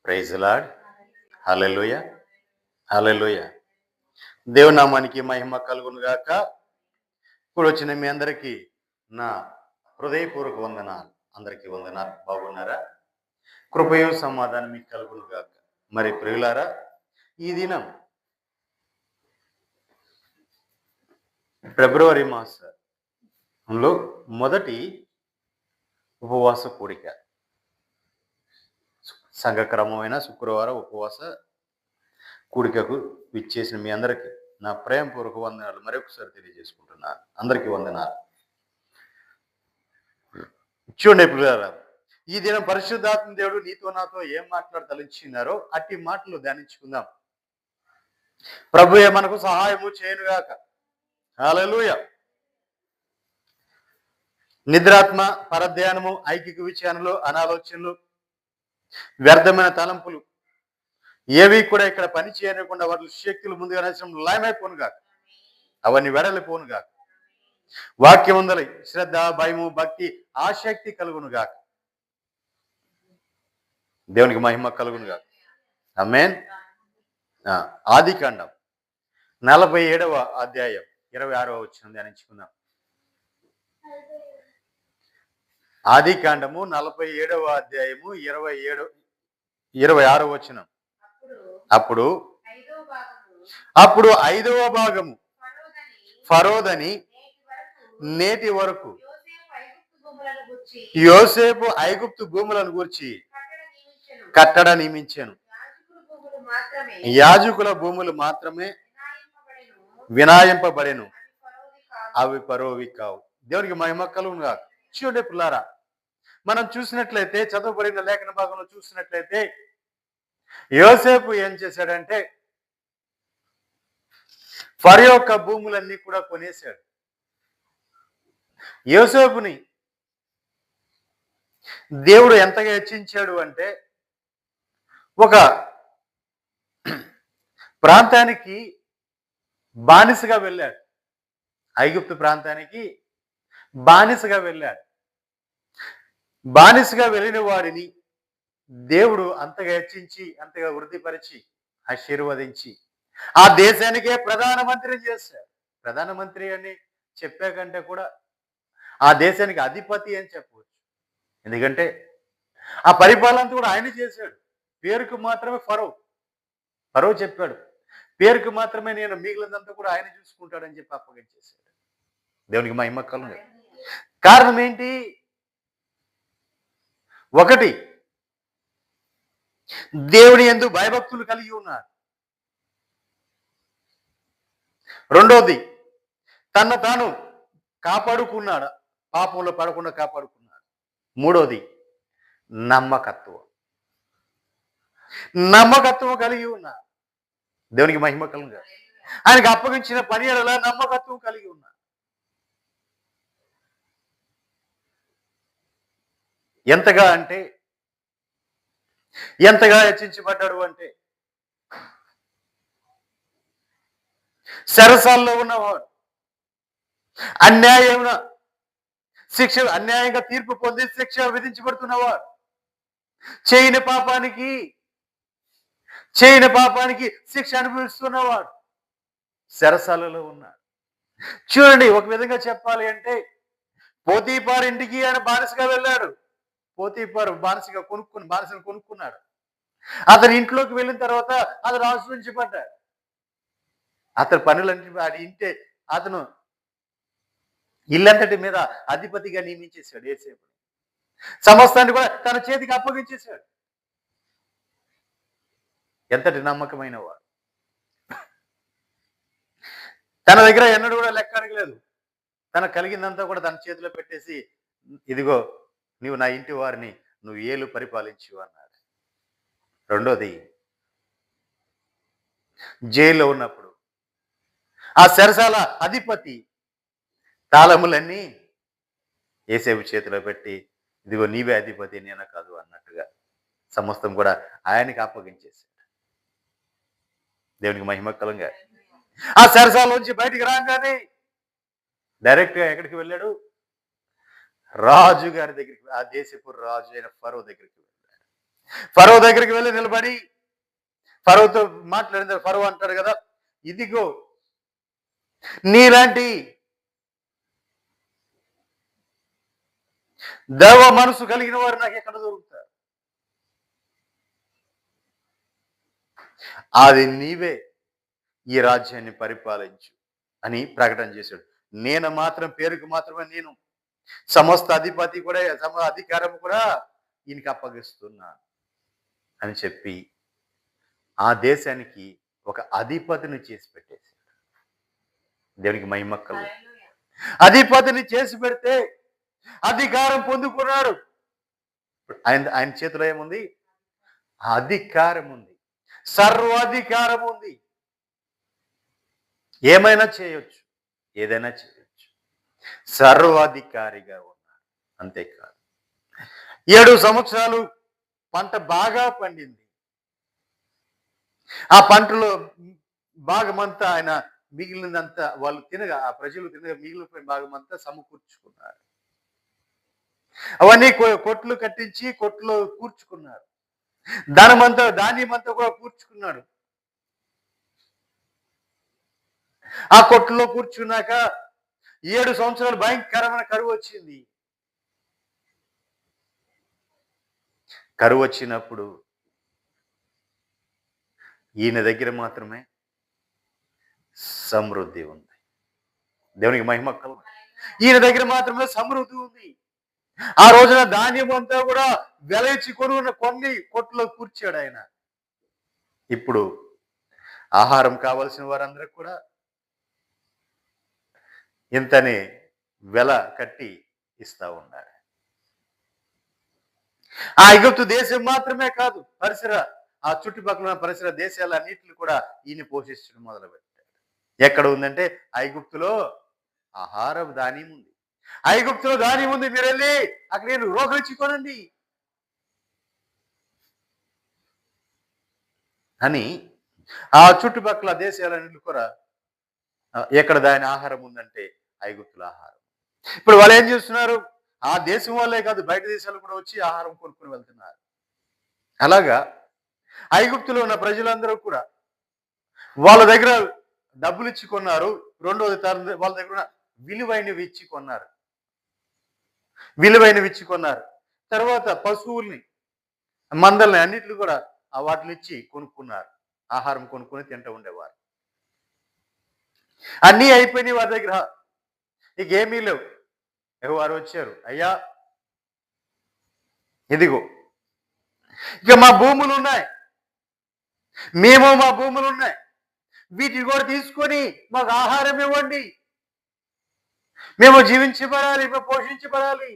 Praise lord. హల్లెలూయా, హల్లెలూయా. దేవుని నామానికి మహిమ కలుగును గాక. ఇప్పుడు వచ్చిన మీ అందరికీ నా హృదయపూర్వక వందనాలు. అందరికీ వందనాలు. బాగున్నారా? కృపయు సమాధానం మీకు కలుగును గాక. మరి ప్రియులారా, ఈ దినం ఫిబ్రవరి మాసంలో మొదటి ఉపవాస కూడిక, సంఘక్రమమైన శుక్రవారం ఉపవాస కూడికకు విచ్చేసిన మీ అందరికీ నా ప్రేమపూర్వక వందనాలు మరొకసారి తెలియజేసుకుంటున్నాను. అందరికీ వందనాలు. చూడండి ప్రియులారా, ఈ దినం పరిశుద్ధాత్మ దేవుడు నీతో నాతో ఏం మాట్లాడదలిచినారో అట్టి మాటలు ధ్యానించుకుందాం. ప్రభువే మనకు సహాయము చేయనుగాక. హల్లెలూయా. నిద్రాత్మ, పరధ్యానము, ఐకిక విచారణలు, అనాలోచనలు, వ్యర్థమైన తలంపులు ఏవి కూడా ఇక్కడ పని చేయకుండా వాటి శక్తులు ముందుగా నచ్చడం లయమైపోనుగాక. అవన్నీ వెడలిపోనుగాక. వాక్యం ఉందలి శ్రద్ధ, భయము, భక్తి, ఆసక్తి కలుగునుగాక. దేవునికి మహిమ కలుగునుగాక. ఆమేన్. ఆదికాండం 47వ అధ్యాయం 26వ వచనం ధ్యానించుకుందాం. ఆదికాండము 47వ అధ్యాయము 26వ వచనం. అప్పుడు 5వ భాగము ఫరోదని నేటి వరకు యోసేపు ఐగుప్తు భూములను గూర్చి కట్టడ నియమించాను. యాజకుల భూములు మాత్రమే వినాయింపబడెను, అవి పరోవి కావు. దేవునికి మహిమ కలుగునుగాక. చూడండి పిల్లారా, మనం చూసినట్లయితే చదవబడిన లేఖన భాగంలో చూసినట్లయితే యోసేపు ఏం చేశాడంటే ఫరో యొక్క భూములన్నీ కూడా కొనేశాడు. యోసేపుని దేవుడు ఎంతగా హెచ్చించాడు అంటే ఒక ప్రాంతానికి బానిసగా వెళ్ళాడు. ఐగుప్తు ప్రాంతానికి బానిసగా వెళ్ళాడు. బానిసగా వెళ్ళిన వాడిని దేవుడు అంతగా హెచ్చించి, అంతగా వృద్ధిపరిచి, ఆశీర్వదించి ఆ దేశానికే ప్రధానమంత్రి చేశాడు. ప్రధానమంత్రి అని చెప్పే కంటే కూడా ఆ దేశానికి అధిపతి అని చెప్పవచ్చు. ఎందుకంటే ఆ పరిపాలన కూడా ఆయన చేశాడు. పేరుకు మాత్రమే ఫరో చెప్పాడు, పేరుకు మాత్రమే నేను మిగిలినంతా కూడా ఆయన చూసుకుంటాడని చెప్పి అప్పగించేశాడు. దేవునికి మహిమ కలుగు. కారణం ఏంటి? ఒకటి, దేవుని యందు భయభక్తులు కలిగి ఉన్నారు. రెండోది, తను తాను కాపాడుకున్నాడు, పాపంలో పడకుండా కాపాడుకున్నాడు. మూడోది, నమ్మకత్వం కలిగి ఉన్నారు. దేవునికి మహిమ కలుగు. ఆయనకు అప్పగించిన పని ఎడల నమ్మకత్వం కలిగి ఉన్నారు. ఎంతగా హెచ్చించబడ్డాడు అంటే సరసాల్లో ఉన్నవాడు, అన్యాయంగా తీర్పు పొంది శిక్ష విధించబడుతున్నవాడు, చేయని పాపానికి శిక్ష అనుభవిస్తున్నవాడు సరసాలలో ఉన్నాడు. చూడండి, ఒక విధంగా చెప్పాలి అంటే పోతీఫారు ఇంటికి ఆయన బానిసగా వెళ్ళాడు. పోతీఫారు బానిసను కొనుక్కున్నాడు. అతని ఇంట్లోకి వెళ్ళిన తర్వాత అతను ఆశ్రయించబడ్డాడు. అతని పనులన్నీ అతను ఇల్లంతటి మీద అధిపతిగా నియమించేశాడు. యోసేపు సమస్తాన్ని కూడా తన చేతికి అప్పగించేశాడు. ఎంతటి నమ్మకమైన వాడు. తన దగ్గర ఎన్నడూ కూడా లెక్క అడగలేదు. తనకు కలిగిందంతా కూడా తన చేతిలో పెట్టేసి, ఇదిగో నువ్వు నా ఇంటి వారిని నువ్వు ఏలు పరిపాలించు అన్నాడు. రెండోది, జైల్లో ఉన్నప్పుడు ఆ చెరసాల అధిపతి తాళములన్నీ యోసేపు చేతిలో పెట్టి, ఇదిగో నీవే అధిపతి, నేను కాదు అన్నట్టుగా సమస్తం కూడా ఆయనకి అప్పగించేశాడు. దేవునికి మహిమ కలుగా. ఆ చెరసాలోంచి బయటికి రాగానే డైరెక్ట్ గా ఎక్కడికి వెళ్ళాడు? రాజు గారి దగ్గరికి, ఆ దేశపు రాజు అయిన ఫరో దగ్గరికి వెళ్ళాడు. ఫరో దగ్గరికి వెళ్ళి నిలబడి ఫరోతో మాట్లాడిన ఫరో అంటాడు కదా, ఇదిగో నీలాంటి దేవ మనసు కలిగిన వారు నాకు ఎక్కడ దొరుకుతారు? అది నీవే ఈ రాజ్యాన్ని పరిపాలించు అని ప్రకటన చేశాడు. నేను మాత్రం పేరుకు మాత్రమే నేను సమస్త అధిపతి కూడా అధికారం కూడా ఈయనకి అప్పగిస్తున్నా అని చెప్పి ఆ దేశానికి ఒక అధిపతిని చేసి పెట్టేశాడు. దేవునికి మహిమక్కలు. అధిపతిని చేసి పెడితే అధికారం పొందుకున్నాడు. ఆయన ఆయన చేతిలో ఏముంది? అధికారం ఉంది, సర్వాధికారం ఉంది. ఏమైనా చేయొచ్చు, ఏదైనా చేయొచ్చు. సర్వాధికారిగా ఉన్నాడు. అంతేకాదు, 7 సంవత్సరాలు పంట బాగా పండింది. ఆ పంటలో భాగమంతా ఆయన మిగిలినంతా వాళ్ళు తినగా, ఆ ప్రజలు తినగా మిగిలిపోయిన భాగమంతా సమకూర్చుకున్నారు. అవన్నీ కొట్లు కట్టించి కొట్లో కూర్చుకున్నారు. ధాన్యమంతా కూడా కూర్చుకున్నాడు. ఆ కొట్లో కూర్చున్నాక 7 సంవత్సరాలు భయంకరమైన కరువు వచ్చింది. కరువు వచ్చినప్పుడు ఈయన దగ్గర మాత్రమే సమృద్ధి ఉంది. దేవునికి మహిమ కలుగు. ఈయన దగ్గర మాత్రమే సమృద్ధి ఉంది. ఆ రోజున ధాన్యం అంతా కూడా వెలచి కొన్ని కొట్లో కూర్చాడు ఆయన. ఇప్పుడు ఆహారం కావలసిన వారందరికి కూడా ఇంతనే వెల కట్టి ఇస్తా ఉన్నారు. ఆ ఐగుప్తు దేశం మాత్రమే కాదు, ఆ చుట్టుపక్కల ఉన్న పరిసర దేశాలన్నింటిని కూడా ఈయన పోషించడం మొదలుపెట్టాడు. ఎక్కడ ఉందంటే ఐగుప్తులో ఆహారం ధాన్యం ఉంది. ఐగుప్తులో ధాన్యం ఉంది, మీరు వెళ్ళి అక్కడ నేను రోగలిచ్చుకోనండి అని ఆ చుట్టుపక్కల దేశాలన్నింటినీ కూడా ఎక్కడ దాని ఆహారం ఉందంటే ఐగుప్తుల ఆహారం. ఇప్పుడు వాళ్ళు ఏం చేస్తున్నారు? ఆ దేశం వాళ్ళే కాదు, బయట దేశాలు కూడా వచ్చి ఆహారం కొనుక్కొని వెళ్తున్నారు. అలాగా ఐగుప్తులో ఉన్న ప్రజలందరూ కూడా వాళ్ళ దగ్గర డబ్బులు ఇచ్చి కొన్నారు. రెండోది వాళ్ళ దగ్గర విలువైనవి ఇచ్చి కొన్నారు. తర్వాత పశువుల్ని, మందల్ని అన్నిటిని కూడా వాటిని ఇచ్చి కొనుక్కున్నారు. ఆహారం కొనుక్కొని తింటూ ఉండేవారు. అన్నీ అయిపోయినాయి వారి దగ్గర, ఇక ఏమీ లేవు. వారు వచ్చారు, అయ్యా ఇదిగో ఇక మా భూములు ఉన్నాయి, మా భూములు ఉన్నాయి, వీటిని కూడా తీసుకొని మాకు ఆహారం ఇవ్వండి, మేము జీవించబడాలి, మేము పోషించబడాలి,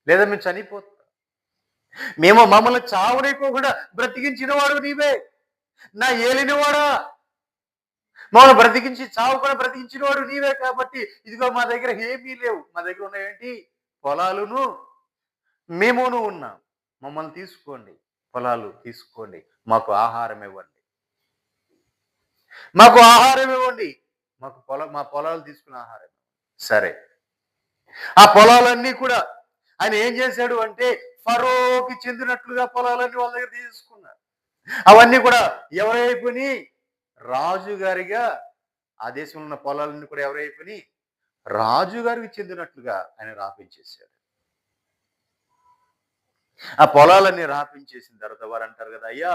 లేదా మేము చనిపోతాం. మమ్మల్ని చావునైపోకుండా బ్రతికించిన వాడు నీవే, నా ఏలినవాడా, మమ్మల్ని బ్రతికించి చావుకుండా బ్రతికించిన వాడు నీవే. కాబట్టి ఇదిగో మా దగ్గర ఏమీ లేవు, మా దగ్గర ఉన్నాయేంటి? పొలాలును మేమును ఉన్నాం, మమ్మల్ని తీసుకోండి, పొలాలు తీసుకోండి, మాకు ఆహారం ఇవ్వండి, మా పొలాలు తీసుకున్న ఆహారం. సరే, ఆ పొలాలన్నీ కూడా ఆయన ఏం చేశాడు అంటే ఫరోకి చెందినట్లుగా పొలాలన్నీ వాళ్ళ దగ్గర తీసుకున్నారు. అవన్నీ కూడా ఎవరైపోయి రాజుగారిగా, ఆ దేశంలో ఉన్న పొలాలన్నీ కూడా ఎవరైపోయి రాజుగారికి చెందినట్లుగా ఆయన రాపించేశాడు. ఆ పొలాలన్నీ రాపించేసిన తర్వాత వారు అంటారు కదా, అయ్యా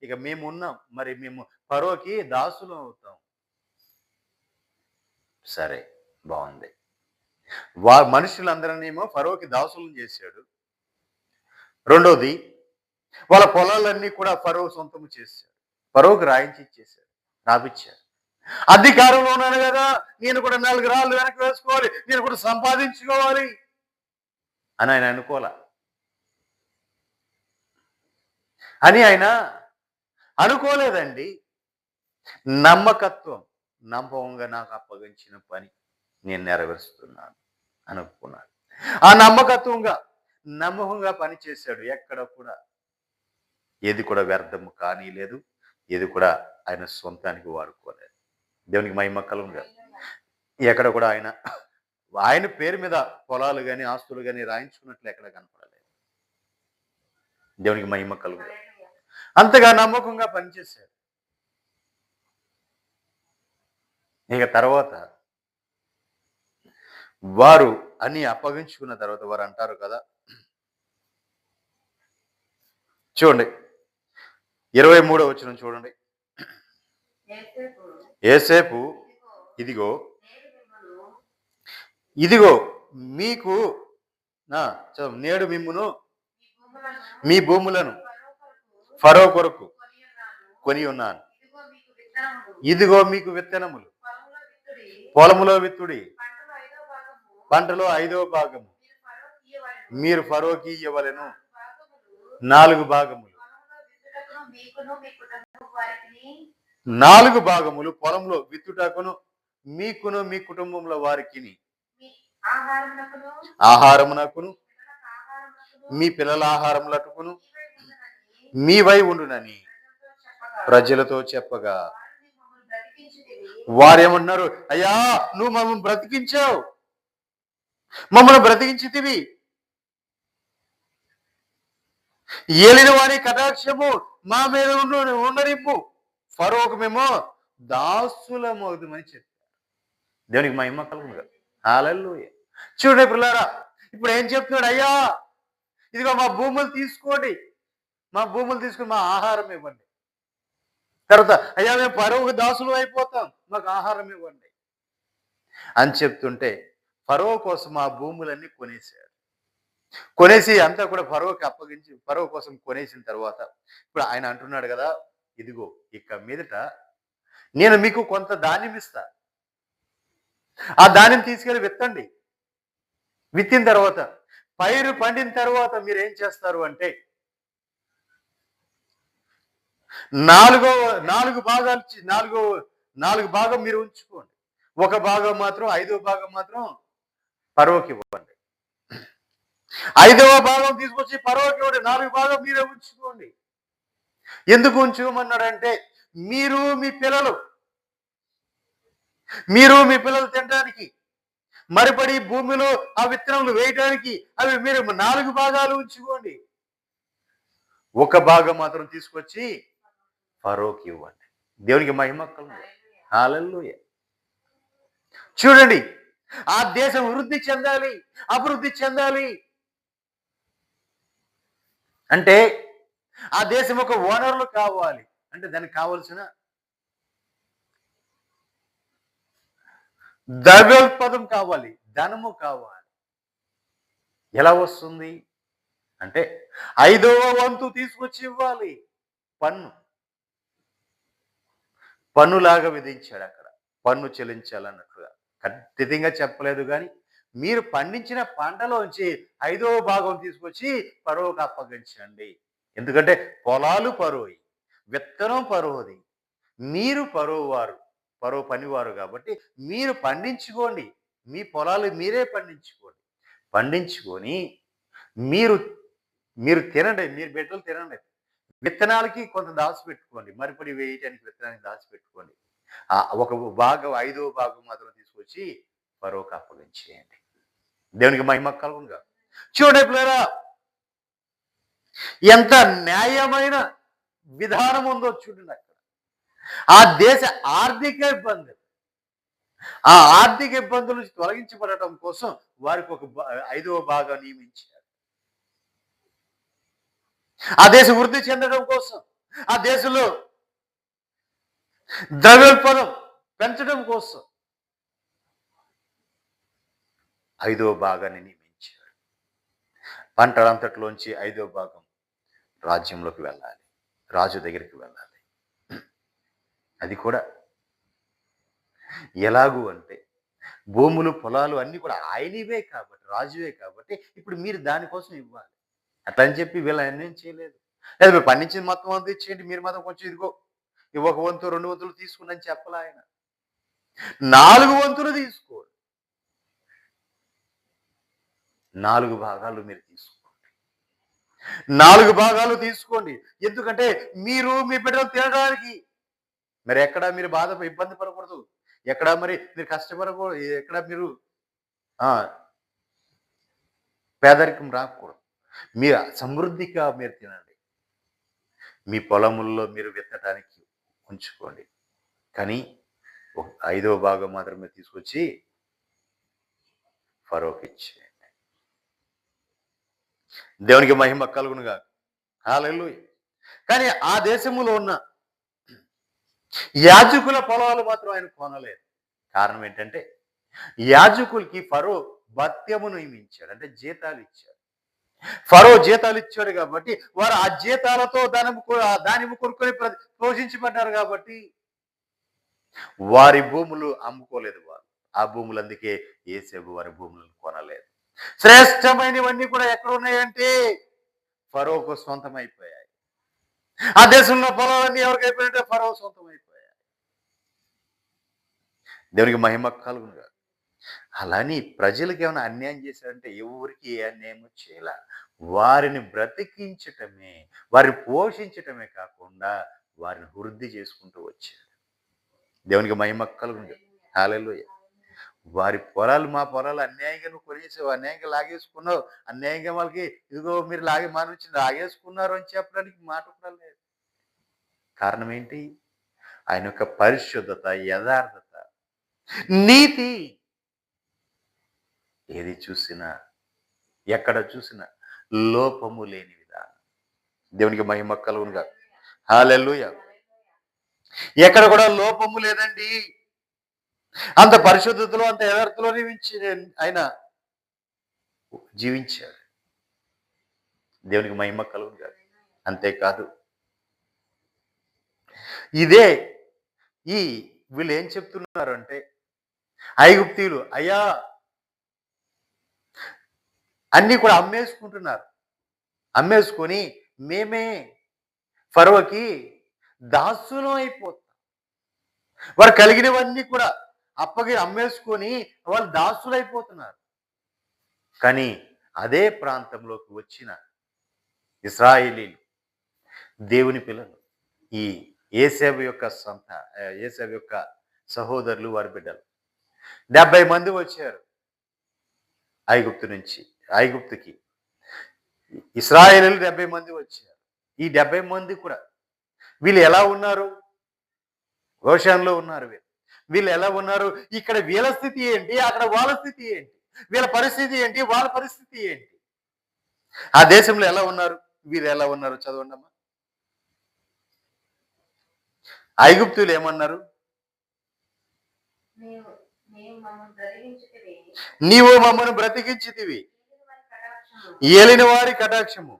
ఇక మేము ఉన్నాం, మరి మేము ఫరోకి దాసులు అవుతాం. సరే, బాగుంది. మనుషులందరినేమో ఫరోకి దాసులను చేశాడు. రెండోది, వాళ్ళ పొలాలన్నీ కూడా ఫరో సొంతము చేశాడు. ఫరోకి రాపించాడు. అధికారంలో ఉన్నాను కదా, నేను కూడా 4 రాళ్ళు వెనక్కి వేసుకోవాలి, నేను కూడా సంపాదించుకోవాలి అని ఆయన అనుకోలేదండి. నమ్మకంగా నాకు అప్పగించిన పని నేను నెరవేరుస్తున్నాను అనుకున్నాడు. ఆ నమ్మకంగా పనిచేశాడు. ఎక్కడ కూడా ఏది కూడా వ్యర్థము కానీ లేదు, ఏది కూడా ఆయన సొంతానికి వాడుకోలేదు. దేవునికి మహిమ కలుగును. ఎక్కడ కూడా ఆయన పేరు మీద పొలాలు కానీ ఆస్తులు కానీ రాయించుకున్నట్లు ఎక్కడ కనపడలేదు. దేవునికి మహిమ కలుగును. అంతగా నమ్మకంగా పనిచేశారు. ఇక తర్వాత వారు అన్ని అప్పగించుకున్న తర్వాత వారు అంటారు కదా, చూడండి 23వ వచనం చూడండి. ఏసేపు ఇదిగో ఇదిగో మీకు నేడు మిమ్మును మీ భూములను ఫరో కొరకు కొని ఉన్నాను. ఇదిగో మీకు విత్తనములు, పొలములో విత్తుడి, పంటలో 5వ భాగము మీరు ఫరోకి ఇవ్వవలెను. 4 భాగములు, 4 భాగములు పొలంలో విత్తుటకును మీకును మీ కుటుంబంలో వారికి ఆహారమునకును మీ పిల్లల ఆహారములకును మీవై ఉండునని ప్రజలతో చెప్పగా వారేమన్నారు, అయ్యా నువ్వు మమ్మల్ని బ్రతికించావు, మమ్మల్ని బ్రతికించితివి, ఏలిన వారి కటాక్షము మా మీద ఉండనిప్పు, ఫరోకు మేము దాసులమవుతామని చెప్పారు. దేవునికి మహిమ కలుగును. హల్లెలూయా. చూడండి పిల్లారా, ఇప్పుడు ఏం చెప్తున్నాడు, అయ్యా ఇదిగో మా భూములు తీసుకోండి, మా భూములు తీసుకుని మా ఆహారం ఇవ్వండి. తర్వాత అయ్యా మేము ఫరోకు దాసులు అయిపోతాం, మాకు ఆహారం ఇవ్వండి అని చెప్తుంటే ఫరో కోసం ఆ భూములన్నీ కొనేశాడు. కొనేసి అంతా కూడా ఫరోకి అప్పగించి ఫరో కోసం కొనేసిన తర్వాత ఇప్పుడు ఆయన అంటున్నాడు కదా, ఇదిగో ఇక మీదట నేను మీకు కొంత ధాన్యం ఇస్తా, ఆ ధాన్యం తీసుకెళ్ళి విత్తండి. విత్తిన తర్వాత పైరు పండిన తర్వాత మీరు ఏం చేస్తారు అంటే 4 భాగాలు 4 భాగం మీరు ఉంచుకోండి, 1 భాగం మాత్రం 5వ భాగం మాత్రం ఫరోకి ఇవ్వండి. 5వ భాగం తీసుకొచ్చి ఫరోకి ఇవ్వండి, 4 భాగం మీరే ఉంచుకోండి. ఎందుకు ఉంచుకోమన్నాడంటే మీరు మీ పిల్లలు తినడానికి, మరిపడి భూమిలో ఆ విత్తనాలు వేయడానికి అవి మీరు 4 భాగాలు ఉంచుకోండి, 1 భాగం మాత్రం తీసుకొచ్చి ఫరోకి ఇవ్వండి. దేవునికి మహిమ కలుగును. హల్లెలూయా. చూడండి, ఆ దేశం వృద్ధి చెందాలి, అభివృద్ధి చెందాలి అంటే ఆ దేశం ఒక ఓనర్లు కావాలి. అంటే దానికి కావలసిన ద్రవ్యోత్పదం కావాలి, ధనము కావాలి. ఎలా వస్తుంది అంటే 5వ వంతు తీసుకొచ్చి ఇవ్వాలి. పన్నులాగా విధించాడు. అక్కడ పన్ను చెల్లించాలన్నట్లుగా ఖచ్చితంగా చెప్పలేదు, కానీ మీరు పండించిన పంటలోంచి 5వ భాగం తీసుకొచ్చి ఫరోకు అప్పగించండి. ఎందుకంటే పొలాలు ఫరోయి, విత్తనం ఫరోది, మీరు ఫరో పనివారు కాబట్టి మీరు పండించుకోండి, మీ పొలాలు మీరే పండించుకొని మీరు తినండి, మీరు బిడ్డలు తినండి. విత్తనాలకి కొంత దాచిపెట్టుకోండి, మరిపడి వేయటానికి విత్తనానికి దాచిపెట్టుకోండి. ఒక భాగం 5వ భాగం మాత్రం తీసుకొచ్చి ఫరోకు అప్పగించేయండి. దేవునికి మహిమ కలుగునుగా. చూడండి పిల్లరా, ఎంత న్యాయమైన విధానం ఉందో చూడండి. అక్కడ ఆ దేశ ఆర్థిక ఇబ్బందుల నుంచి తొలగించబడటం కోసం వారికి ఒక 5వ భాగం నియమించారు. ఆ దేశం వృద్ధి చెందడం కోసం, ఆ దేశంలో ద్రవ్యోత్పదం పెంచడం కోసం 5వ భాగాన్ని నియమించాడు. పంటలంతట్లోంచి 5వ భాగం రాజ్యంలోకి వెళ్ళాలి, రాజు దగ్గరికి వెళ్ళాలి. అది కూడా ఎలాగూ అంటే భూములు పొలాలు అన్ని కూడా ఆయనవే కాబట్టి, రాజువే కాబట్టి ఇప్పుడు మీరు దానికోసం ఇవ్వాలి. అట్లా అని చెప్పి వీళ్ళు అన్నేం చేయలేదు. లేదా మీరు పండించింది మొత్తం అంతా ఇచ్చేయండి, మీరు మాత్రం కొంచెం ఇదిగో 1 వంతు 2 వంతులు తీసుకుని అని చెప్పలే ఆయన. 4 వంతులు తీసుకోండి, 4 భాగాలు మీరు తీసుకోండి, 4 భాగాలు తీసుకోండి. ఎందుకంటే మీరు మీ బిడ్డలు తినడానికి, మరి ఎక్కడ మీరు ఇబ్బంది పడకూడదు, ఎక్కడ మరి మీరు కష్టపడకూడదు, ఎక్కడ మీరు పేదరికం రాకూడదు, మీరు సమృద్ధిగా మీరు తినండి. మీ పొలముల్లో మీరు విత్తడానికి ఉంచుకోండి. కానీ ఒక 5వ భాగం మాత్రమే తీసుకొచ్చి ఫరోకి ఇచ్చేయండి. దేవునికి మహిమ కలుగునుగాక. హల్లెలూయా. కానీ ఆ దేశములో ఉన్న యాజకుల పొలాలు మాత్రం ఆయన కొనలేదు. కారణం ఏంటంటే యాజకులకి ఫరో భత్యము నియమించాడు. అంటే జీతాలు ఇచ్చాడు. ఫరో జీతాలు ఇచ్చాడు కాబట్టి వారు ఆ జీతాలతో దానిమ్మ కొనుక్కొని పోషించబడ్డారు కాబట్టి వారి భూములు అమ్ముకోలేదు వారు. ఆ భూములు అందుకే యోసేపు వారి భూములను కొనలేదు. శ్రేష్టమైనవన్నీ కూడా ఎక్కడ ఉన్నాయంటే ఫరోకు సొంతమైపోయాయి. ఆ దేశంలో పొలాలన్నీ ఎవరికైపోయాయంటే ఫరో సొంతమైపోయాయి. దేవునికి మహిమ కలుగునుగా. అలాని ప్రజలకు ఏమైనా అన్యాయం చేశారంటే ఎవరికి ఏ అన్యాయం చేయాల. వారిని బ్రతికించటమే, వారిని పోషించటమే కాకుండా వారిని వృద్ధి చేసుకుంటూ వచ్చాడు. దేవునికి మహిమ కలుగునుగా. హల్లెలూయా. వారి పొలాలు, మా పొలాలు అన్యాయంగా నువ్వు కొనేసావు, అన్యాయంగా లాగేసుకున్నావు, అన్యాయంగా వాళ్ళకి ఇదిగో మీరు మా నుంచి లాగేసుకున్నారు అని చెప్పడానికి మాట కూడా లేదు. కారణం ఏంటి? ఆయన యొక్క పరిశుద్ధత, యథార్థత, నీతి. ఏది చూసినా, ఎక్కడ చూసినా లోపము లేని విధానం. దేవునికి మహిమ కలుగునుగా. హల్లెలూయా. ఎక్కడ కూడా లోపము లేదండి. అంత పరిశుద్ధతలో, అంత యథార్థతలో ఆయన జీవించాడు. దేవునికి మహిమ కలుగునుగా. అంతేకాదు, ఇదే వీళ్ళు ఏం చెప్తున్నారు అంటే ఐగుప్తీయులు, అయ్యా అన్ని కూడా అమ్మేసుకుంటున్నారు. అమ్మేసుకొని మేమే ఫరోకి దాసులం అయిపోతాం. వారు కలిగినవన్నీ కూడా అమ్మేసుకొని వాళ్ళు దాసులైపోతున్నారు. కానీ అదే ప్రాంతంలోకి వచ్చిన ఇశ్రాయేలీలు, దేవుని పిల్లలు, ఈ యోసేపు యొక్క సహోదరులు, వారి బిడ్డలు 70 మంది వచ్చారు ఐగుప్తుకి. ఇశ్రాయేలీలు 70 మంది వచ్చారు. ఈ 70 మంది కూడా వీళ్ళు ఎలా ఉన్నారు? గోషాన్లో ఉన్నారు. వీళ్ళు ఎలా ఉన్నారు? ఇక్కడ వీళ్ళ స్థితి ఏంటి, అక్కడ వాళ్ళ స్థితి ఏంటి, వీళ్ళ పరిస్థితి ఏంటి, వాళ్ళ పరిస్థితి ఏంటి? ఆ దేశంలో ఎలా ఉన్నారు, వీళ్ళు ఎలా ఉన్నారు? చదవండి అమ్మా. ఐగుప్తులు ఏమన్నారు? నీవు మమ్మను బ్రతికించితివి, ఏలిన వారి కటాక్షము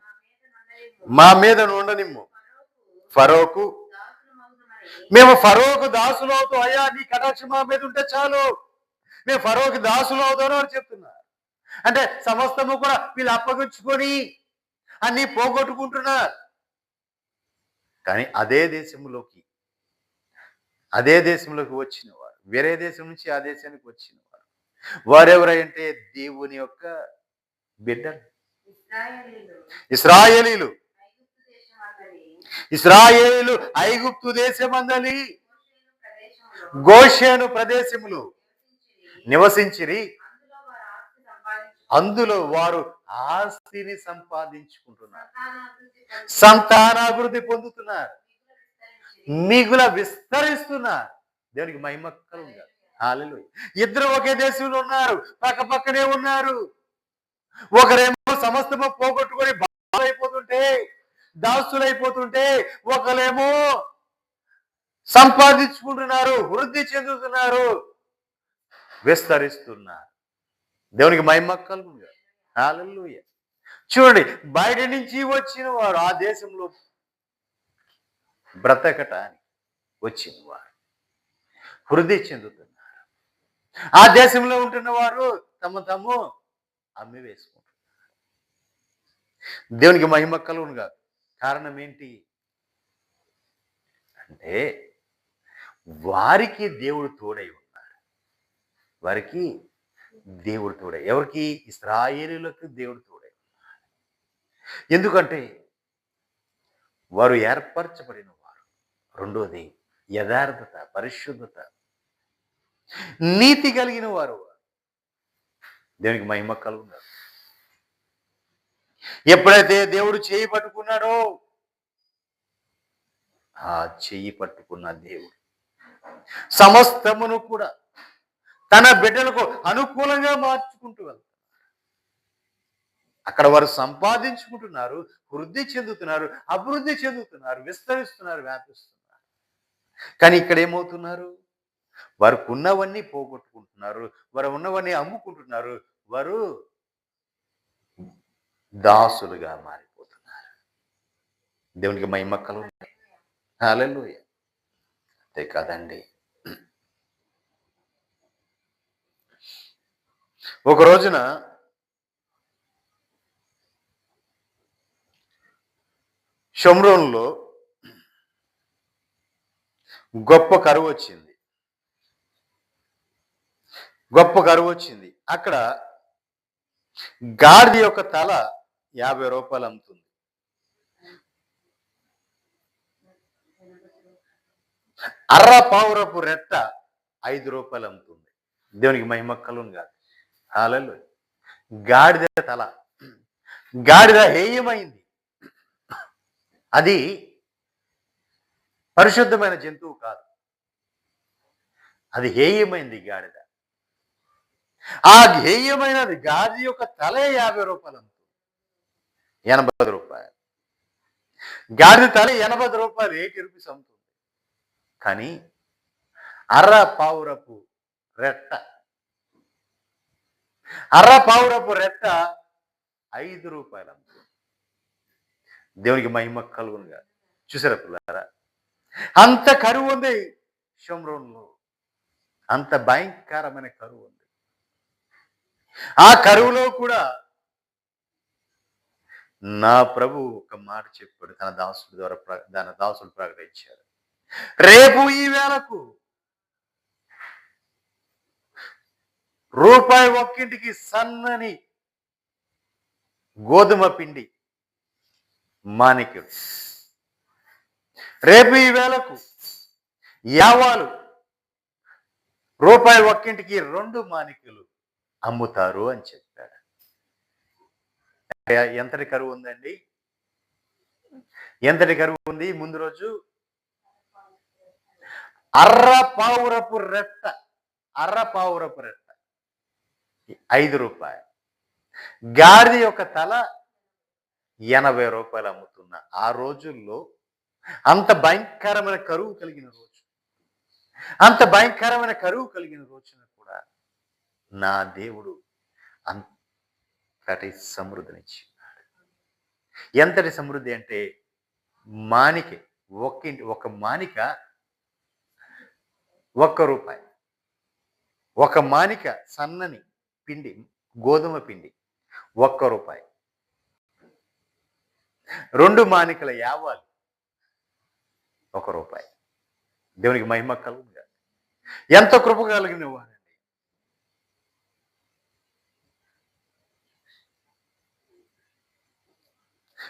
మా మీద నుండనిమ్ము. ఫరోకు మేము ఫరోకు దాసులు అవుతాం. అయ్యా నీ కటాక్షం మా మీద ఉంటే చాలు, మేము ఫరోకి దాసులు అవుతాను అని చెప్తున్నారు. అంటే సమస్తము కూడా వీళ్ళు అప్పగించుకొని అన్ని పోగొట్టుకుంటున్నారు. కానీ అదే దేశంలోకి వచ్చిన వారు, వేరే దేశం నుంచి ఆ దేశానికి వచ్చిన వారు, వారెవరంటే దేవుని యొక్క బిడ్డలు, ఇశ్రాయేలీలు. ఐగుప్తు దేశమందలి గోషేను ప్రదేశములు నివసించిరి. అందులో వారు ఆస్తిని సంపాదించుకుంటున్నారు, సంతానాభివృద్ధి పొందుతున్నారు, మిగుల విస్తరిస్తున్నారు. దేవునికి మహిమ కలుగునుగా. హల్లెలూయా. ఇద్దరు ఒకే దేశంలో ఉన్నారు, పక్క పక్కనే ఉన్నారు. ఒకరేమో సమస్తము పోగొట్టుకొని బాధైపోతుంటే, దాసులైపోతుంటే, ఒకరేమో సంపాదించుకుంటున్నారు, వృద్ధి చెందుతున్నారు, విస్తరిస్తున్నారు. దేవునికి మహిమ కలుగునుగా. హల్లెలూయా. చూడండి, బయట నుంచి వచ్చిన వారు ఆ దేశంలో బ్రతకటానికి వచ్చిన వారు వృద్ధి చెందుతున్నారు. ఆ దేశంలో ఉంటున్న వారు తాము అమ్మి వేసుకుంటున్నారు. దేవునికి మహిమ కలుగునుగా. కారణం ఏంటి అంటే వారికి దేవుడు తోడై ఉన్నారు. వారికి దేవుడు తోడై, ఎవరికి? ఇశ్రాయేలీయులకు దేవుడు తోడై ఉన్నారు. ఎందుకంటే వారు ఏర్పరచబడిన వారు. రెండోది యథార్థత, పరిశుద్ధత, నీతి కలిగిన వారు. దేవునికి మహిమ కలుగునుగా. ఎప్పుడైతే దేవుడు చేయి పట్టుకున్నాడో ఆ చెయ్యి పట్టుకున్న దేవుడు సమస్తమును కూడా తన బిడ్డలకు అనుకూలంగా మార్చుకుంటూ వెళ్తారు. అక్కడ వారు సంపాదించుకుంటున్నారు, వృద్ధి చెందుతున్నారు, అభివృద్ధి చెందుతున్నారు, విస్తరిస్తున్నారు, వ్యాపిస్తున్నారు. కానీ ఇక్కడ ఏమవుతున్నారు? వారికి ఉన్నవన్నీ పోగొట్టుకుంటున్నారు, వారు ఉన్నవన్నీ అమ్ముకుంటున్నారు, వారు దాసులుగా మారిపోతున్నారు. దేవునికి మహిమ కలుగును. హల్లెలూయా. అంతే కాదండి, ఒక రోజున షోమ్రోన్‌లో గొప్ప కరువు వచ్చింది. గొప్ప కరువు వచ్చింది. అక్కడ గాడిద యొక్క తల రూ. 50 అమ్ముతుంది. అర్ర పావురపు రెట్ట రూ. 5 అమ్ముతుంది. దేవునికి మహిమ కలుగును గాక. హల్లెలూయా. గాడిద తల, గాడిద హేయమైంది. అది పరిశుద్ధమైన జంతువు కాదు, అది హేయమైంది గాడిద. ఆ హేయమైనది గాడిద యొక్క తలే రూ. 50 అమ్ముతుంది. రూ. 80. గాడిద తల రూ. 80, రూపీస్ అమ్ముతుంది. కానీ అర్ర పావురపు రెట్ట, అర్ర పావురపు రెట్ట రూ. 5 అమ్ముతుంది. దేవునికి మహిమ కలుగునుగా. చూసారా పిల్లారా? అంత కరువు ఉంది షోమ్రోన్లో, అంత భయంకరమైన కరువు ఉంది. ఆ కరువులో కూడా నా ప్రభు ఒక మాట చెప్పాడు, తన దాసుడి ద్వారా దాసుడు ప్రకటించారు. రేపు ఈ వేళకు రూపాయి ఒక్కింటికి సన్నని గోధుమ పిండి మాణిక్యుడు, రేపు ఈ వేళకు యావాలు రూపాయి ఒక్కింటికి 2 మాణిక్యులు అమ్ముతారు అని చెప్పాడు. ఎంతటి కరువు ఉందండి? ఎంతటి కరువు ఉంది? ముందు రోజు అర్ర పావురపు రెట్ట, అర్ర పావురపు రెట్ట రూ. 5. గాడిద యొక్క తల రూ. 80 అమ్ముతున్న ఆ రోజుల్లో అంత భయంకరమైన కరువు కలిగిన రోజు, అంత భయంకరమైన కరువు కలిగిన రోజున కూడా నా దేవుడు అంతటి సమృద్ధినిచ్చినాడు. ఎంతటి సమృద్ధి అంటే మానిక, ఒక మానిక రూపాయి, ఒక మానిక సన్నని పిండి గోధుమ పిండి రూపాయి, 2 మానికల యావాలు రూపాయి. దేవునికి మహిమ కలుగునుగా. ఎంత కృప కలిగిన వారండి.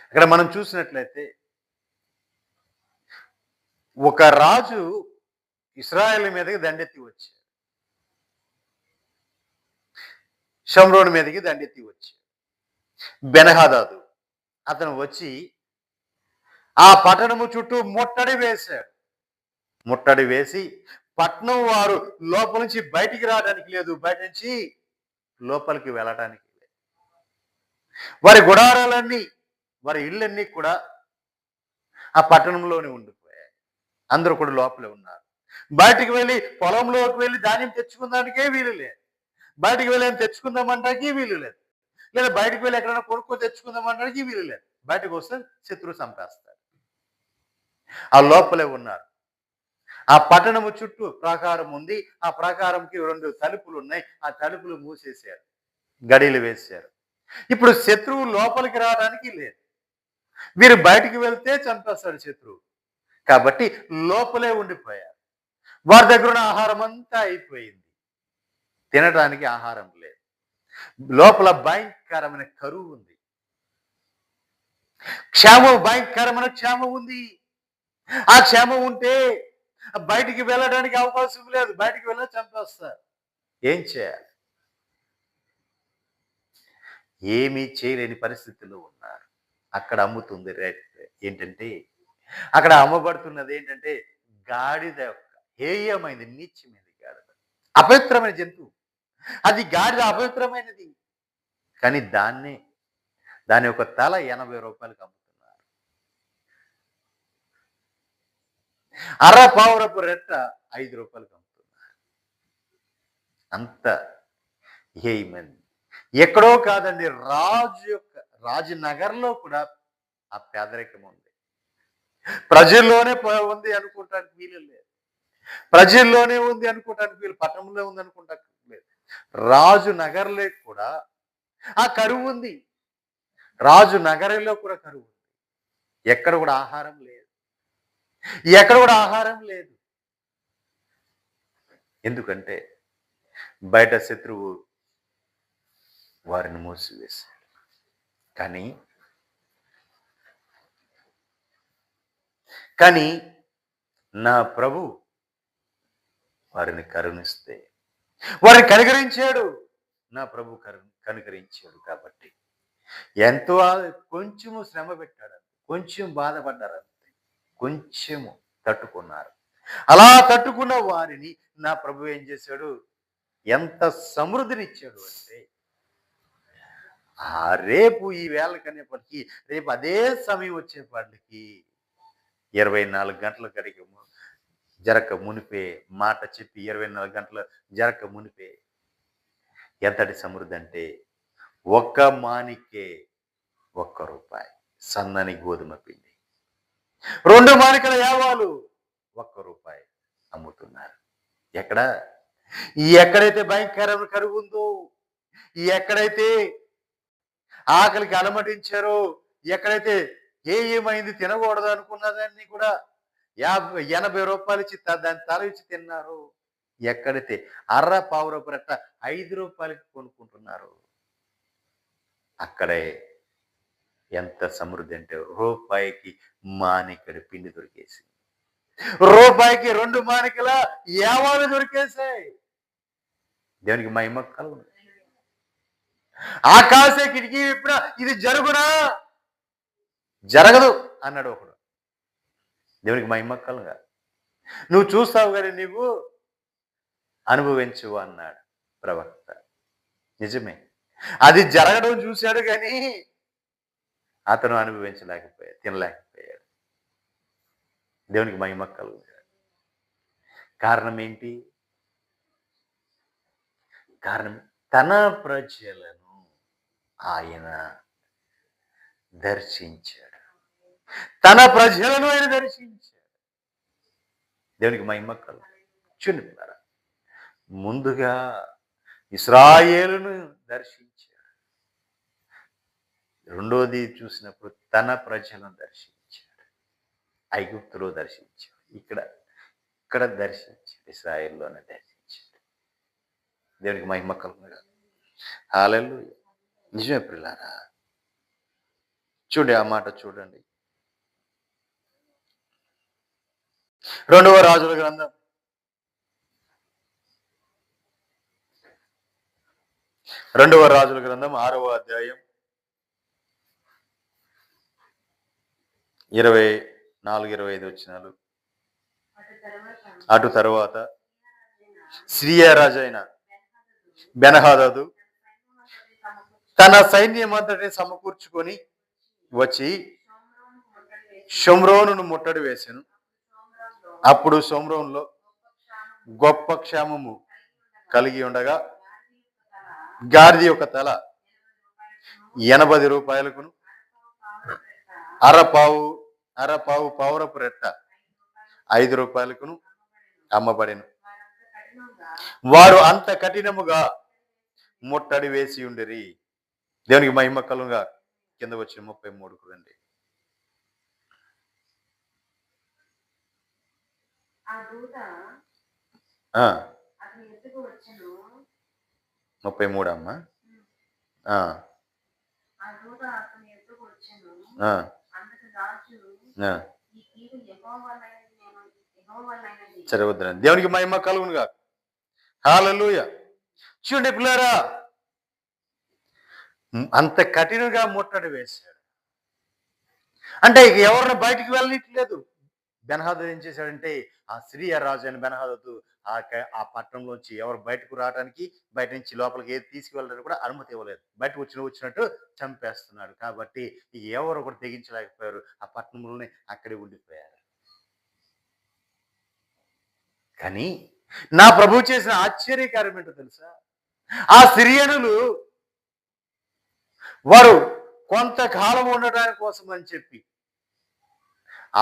ఇక్కడ మనం చూసినట్లయితే ఒక రాజు ఇశ్రాయేలు మీదకి దండెత్తి వచ్చాడు, షోమ్రోను మీదకి దండెత్తి వచ్చాడు. బెన్హదదు అతను వచ్చి ఆ పట్టణము చుట్టూ ముట్టడి వేశాడు. ముట్టడి వేసి పట్నం వారు లోపల నుంచి బయటికి రావడానికి లేదు, బయట నుంచి లోపలికి వెళ్ళటానికి లేదు. వారి గుడారాలన్నీ, వారి ఇళ్ళన్నీ కూడా ఆ పట్టణంలోనే ఉండిపోయాయి. అందరూ కూడా లోపలే ఉన్నారు. బయటికి వెళ్ళి పొలంలోకి వెళ్ళి ధాన్యం తెచ్చుకుందానికే వీలు లేదు, బయటికి వెళ్ళి తెచ్చుకుందామంటానికి వీలు లేదు, లేదా బయటికి వెళ్ళి ఎక్కడైనా కొనుక్కొని తెచ్చుకుందామంటానికి వీలు లేదు. బయటకు వస్తే శత్రువు చంపేస్తాడు. ఆ లోపలే ఉన్నారు. ఆ పట్టణము చుట్టూ ప్రాకారం ఉంది, ఆ ప్రాకారంకి 2 తలుపులు ఉన్నాయి. ఆ తలుపులు మూసేశారు, గడియలు వేశారు. ఇప్పుడు శత్రువు లోపలికి రావడానికి లేదు. వీరు బయటికి వెళ్తే చంపేస్తాడు శత్రువు. కాబట్టి లోపలే ఉండిపోయారు. వారి దగ్గర ఉన్న ఆహారం అంతా అయిపోయింది, తినడానికి ఆహారం లేదు. లోపల భయంకరమైన కరువు ఉంది, క్షేమం, భయంకరమైన క్షేమం ఉంది. ఆ క్షేమం ఉంటే బయటికి వెళ్ళడానికి అవకాశం లేదు, బయటికి వెళ్ళి చంపేస్తారు. ఏం చేయాలి? ఏమీ చేయలేని పరిస్థితుల్లో ఉన్నారు. అక్కడ అమ్ముతుంది రేట్ ఏంటంటే అక్కడ అమ్మబడుతున్నది ఏంటంటే గాడిద యొక్క హేయమైనది, నీచమైనది గాడిద. అపవిత్రమైన జంతువు. అది గాడిద అపవిత్రమైనది. కానీ దాని యొక్క తల రూ. 80కి అమ్ముతున్నారు. అర పావురపు రెట్ట రూ. 5 అమ్ముతున్నారు. అంత హేయమైనది. ఎక్కడో కాదండి, రాజనగర్లో కూడా ఆ పేదరికం ఉంది. ప్రజల్లోనే ఉంది అనుకోవటానికి వీలు లేదు. ప్రజల్లోనే ఉంది అనుకోవటానికి వీలు, పట్టణంలో ఉంది అనుకోవటానికి లేదు. రాజు నగర్లో కూడా ఆ కరువు ఉంది. రాజు నగరంలో కూడా కరువు ఉంది. ఎక్కడ కూడా ఆహారం లేదు. ఎక్కడ కూడా ఆహారం లేదు. ఎందుకంటే బయట శత్రువు వారిని మూసివేశాడు. కానీ నా ప్రభు వారిని కరుణిస్తే వారిని కనికరించాడు. నా ప్రభు కనికరించాడు కాబట్టి ఎంతో కొంచెము శ్రమ పెట్టాడు, కొంచెం బాధపడ్డారంతే, కొంచెము తట్టుకున్నారు. అలా తట్టుకున్న వారిని నా ప్రభు ఏం చేశాడు? ఎంత సమృద్ధినిచ్చాడు అంటే, రేపు ఈ వేళ కనేపటికి, రేపు అదే సమయం వచ్చేపాటికి 24 గంటల కడిగి జరక మునిపే మాట చెప్పి 24 గంటల జరక మునిపే ఎంతటి సమృద్ధి అంటే, ఒక్క మానికే ₹1, సన్నని గోధుమ పిండి. 2 మానికల యావాలు ₹1 అమ్ముతున్నారు. ఎక్కడైతే భయంకరమైన కరువు ఉందో, ఎక్కడైతే ఆకలికి అలమటించారో, ఎక్కడైతే ఏమైంది తినకూడదు అనుకున్నదాన్ని కూడా ₹80 ఇచ్చి దాన్ని తల ఇచ్చి తిన్నారు. ఎక్కడైతే అర్ర పావురపు రెట్ట ₹5కి కొనుక్కుంటున్నారు, అక్కడే ఎంత సమృద్ధి అంటే, రూపాయికి మానికడి పిండి దొరికేసి, రూపాయికి 2 మానికల యావాలు దొరికేసాయి. దేవునికి మహిమ కలుగును. ఆకాశ కిటికీ విప్పినా ఇది జరుగునా? జరగదు అన్నాడు ఒకడు. దేవునికి మహిమ కలుగా. నువ్వు చూస్తావు కానీ నీవు అనుభవించు అన్నాడు ప్రవక్త. నిజమే, అది జరగడం చూశాడు కానీ అతను అనుభవించలేకపోయాడు, తినలేకపోయాడు. దేవునికి మహిమ కలుగా. కారణం ఏంటి? కారణం తన ప్రజలను ఆయన దర్శించాడు. తన ప్రజలను ఆయన దర్శించాడు. దేవునికి మహిమ కలుగు. చూడండి, ముందుగా ఇశ్రాయేలును దర్శించాడు. రెండోది చూసినప్పుడు తన ప్రజలను దర్శించాడు. ఐగుప్తులో దర్శించాడు, ఇక్కడ దర్శించాడు, ఇశ్రాయేలులోనే దర్శించాడు. దేవునికి మహిమ కలుగును. హల్లెలూయా. నిజమే ప్రియులారా, చూడండి ఆ మాట చూడండి. 2వ రాజుల గ్రంథం 6వ అధ్యాయం 24-25 వచనాలు. అటు తరువాత సిరియా రాజైన బెన్హదదు తన సైన్యమంతటిని సమకూర్చుకొని వచ్చి షోమ్రోనును ముట్టడి వేసెను. అప్పుడు షోమ్రోనులో గొప్ప క్షామము కలిగి ఉండగా గాడిద యొక్క తల ₹80 అరపావు పావురపు రెట్ట ₹5 అమ్మబడెను. వారు అంత కఠినముగా ముట్టడి వేసి ఉండిరి. దేవునికి మహిమ కలుగుగా. కింద వచ్చి 33కు రండి. ఆ 33 అమ్మా. చదవద్దండి. దేవునికి మహిమ కలుగునుగా. హల్లెలూయా. చూడండి పిల్లారా, అంత కఠినంగా ముట్టడి వేశాడు. అంటే ఇక ఎవరిని బయటికి వెళ్ళట్లేదు. బెన్హదద్ ఏం చేశాడంటే, ఆ సిరియా రాజు అయిన బెన్హదదు ఆ పట్టణంలోంచి ఎవరు బయటకు రావడానికి, బయట నుంచి లోపలికి ఏది తీసుకువెళ్ళడానికి కూడా అనుమతి ఇవ్వలేదు. బయటకు వచ్చినట్టు చంపేస్తున్నాడు. కాబట్టి ఎవరు కూడా తెగించలేకపోయారు. ఆ పట్టణంలోనే అక్కడే ఉండిపోయారు. కానీ నా ప్రభువు చేసిన ఆశ్చర్యకార్యం ఏంటో తెలుసా? ఆ సిరియనులు వారు కొంతకాలం ఉండడానికి కోసం అని చెప్పి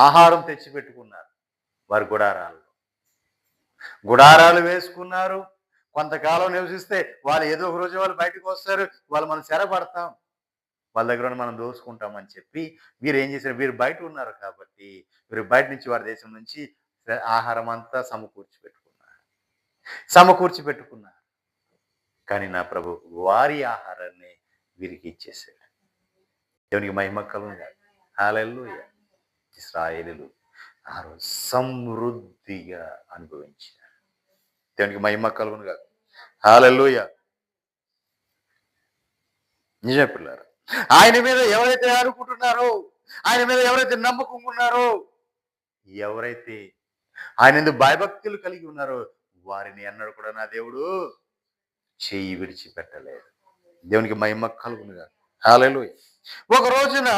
ఆహారం తెచ్చిపెట్టుకున్నారు. వారి గుడారాలు వేసుకున్నారు. కొంతకాలం నివసిస్తే వాళ్ళు ఏదో ఒక రోజు వాళ్ళు బయటకు వస్తారు. వాళ్ళు మనం చెరపడతాం. వాళ్ళ దగ్గర మనం దోసుకుంటామని చెప్పి వీరు ఏం చేశారు? వీరు బయట ఉన్నారు కాబట్టి వీరు బయట నుంచి వారి దేశం నుంచి ఆహారం అంతా సమకూర్చి పెట్టుకున్నారు. కానీ నా ప్రభు వారి ఆహారాన్ని వీరికి ఇచ్చేసాడు. దేవునికి మహిమ కలుగునుగాక. హల్లెలూయా. ఇశ్రాయేలీయులు ఆ రోజు సమృద్ధిగా అనుభవించారు. దేవునికి మహిమ కలుగునుగాక. హల్లెలూయా. నిజమే పిల్లారా. ఆయన మీద ఎవరైతే అనుకుంటున్నారో, ఆయన మీద ఎవరైతే నమ్మకం ఉన్నారో, ఎవరైతే ఆయన ఎందు భయభక్తులు కలిగి ఉన్నారో వారిని ఎన్నడూ కూడా నా దేవుడు చెయ్యి విడిచిపెట్టలేదు. దేవునికి మహిమ కలుగునుగాక. హల్లెలూయా. ఒక రోజున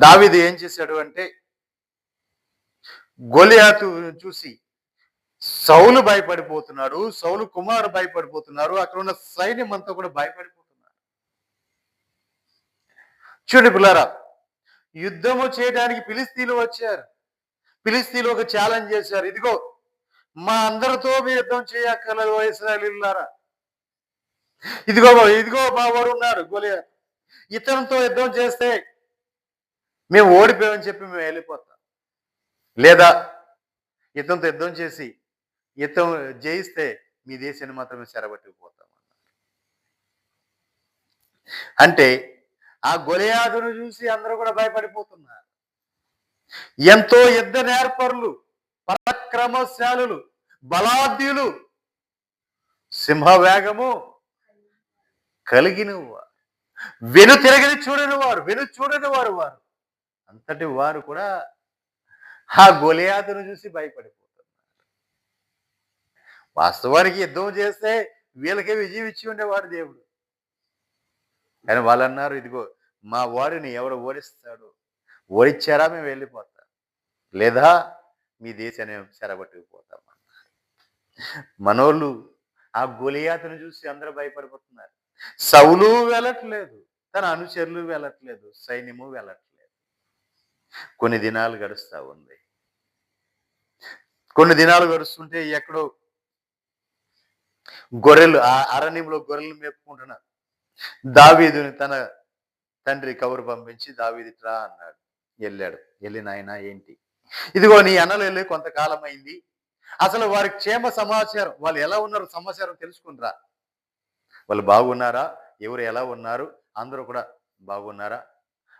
దావీదు ఏం చేశాడు అంటే, గొలియాతు చూసి సౌలు భయపడిపోతున్నాడు, సౌలు కుమారు భయపడిపోతున్నారు, అక్కడ ఉన్న సైన్యం అంతా కూడా భయపడిపోతున్నారు. చూడండి పిల్లారా, యుద్ధము చేయడానికి ఫిలిస్తీన్లు వచ్చారు. ఫిలిస్తీన్లు ఒక ఛాలెంజ్ చేశారు. ఇదిగో మా అందరితో మీరు యుద్ధం చేయక్కర్లేదు ఇశ్రాయేలీయులారా. ఇదిగో ఇదిగో మా వాడు ఉన్నాడు గొలియాతు. ఇతనితో యుద్ధం చేస్తే మేము ఓడిపోయామని చెప్పి మేము వెళ్ళిపోతాం. లేదా ఇతనితో యుద్ధం చేసి యుద్ధం జయిస్తే మీ దేశాన్ని మాత్రమే చెరబట్టుకుపోతాం. అంటే ఆ గొలియాతును చూసి అందరూ కూడా భయపడిపోతున్నారు. ఎంతో యుద్ధ నేర్పరులు, పరాక్రమశాలులు, బలాఢ్యులు, సింహవేగము కలిగిన వారు, వెను చూడని వారు అంతటి వారు కూడా ఆ గొలియాతును చూసి భయపడిపోతున్నారు. వాస్తవానికి యుద్ధం చేస్తే వీళ్ళకే విజయం ఇచ్చి ఉండేవాడు దేవుడు. కానీ వాళ్ళు అన్నారు, ఇదిగో మా వాడిని ఎవడు ఓడిస్తాడు, ఓడిచ్చారా మేము వెళ్ళిపోతాం, లేదా మీ దేశాన్ని చెరబట్టుకుపోతాం అన్నారు. మనోళ్ళు ఆ గొలియాతును చూసి అందరూ భయపడిపోతున్నారు. సౌలు వెళ్ళట్లేదు, తన అనుచరులు వెళ్ళట్లేదు, సైన్యము వెళ్ళట్లేదు. కొన్ని దినాలు గడుస్తూ ఉంది. కొన్ని దినాలు గడుస్తుంటే ఎక్కడో గొర్రెలు ఆ అరణ్యంలో గొర్రెలు మేపుకుంటున్నారు. దావీదుని తన తండ్రి కబురు పంపించి దావీదు రా అన్నాడు. వెళ్ళాడు. వెళ్ళి నాయన ఏంటి, ఇదిగో నీ అన్నలు వెళ్ళి కొంతకాలం అయింది, అసలు వారి క్షేమ సమాచారం, వాళ్ళు ఎలా ఉన్నారో సమాచారం తెలుసుకునిరా. వాళ్ళు బాగున్నారా, ఎవరు ఎలా ఉన్నారు, అందరూ కూడా బాగున్నారా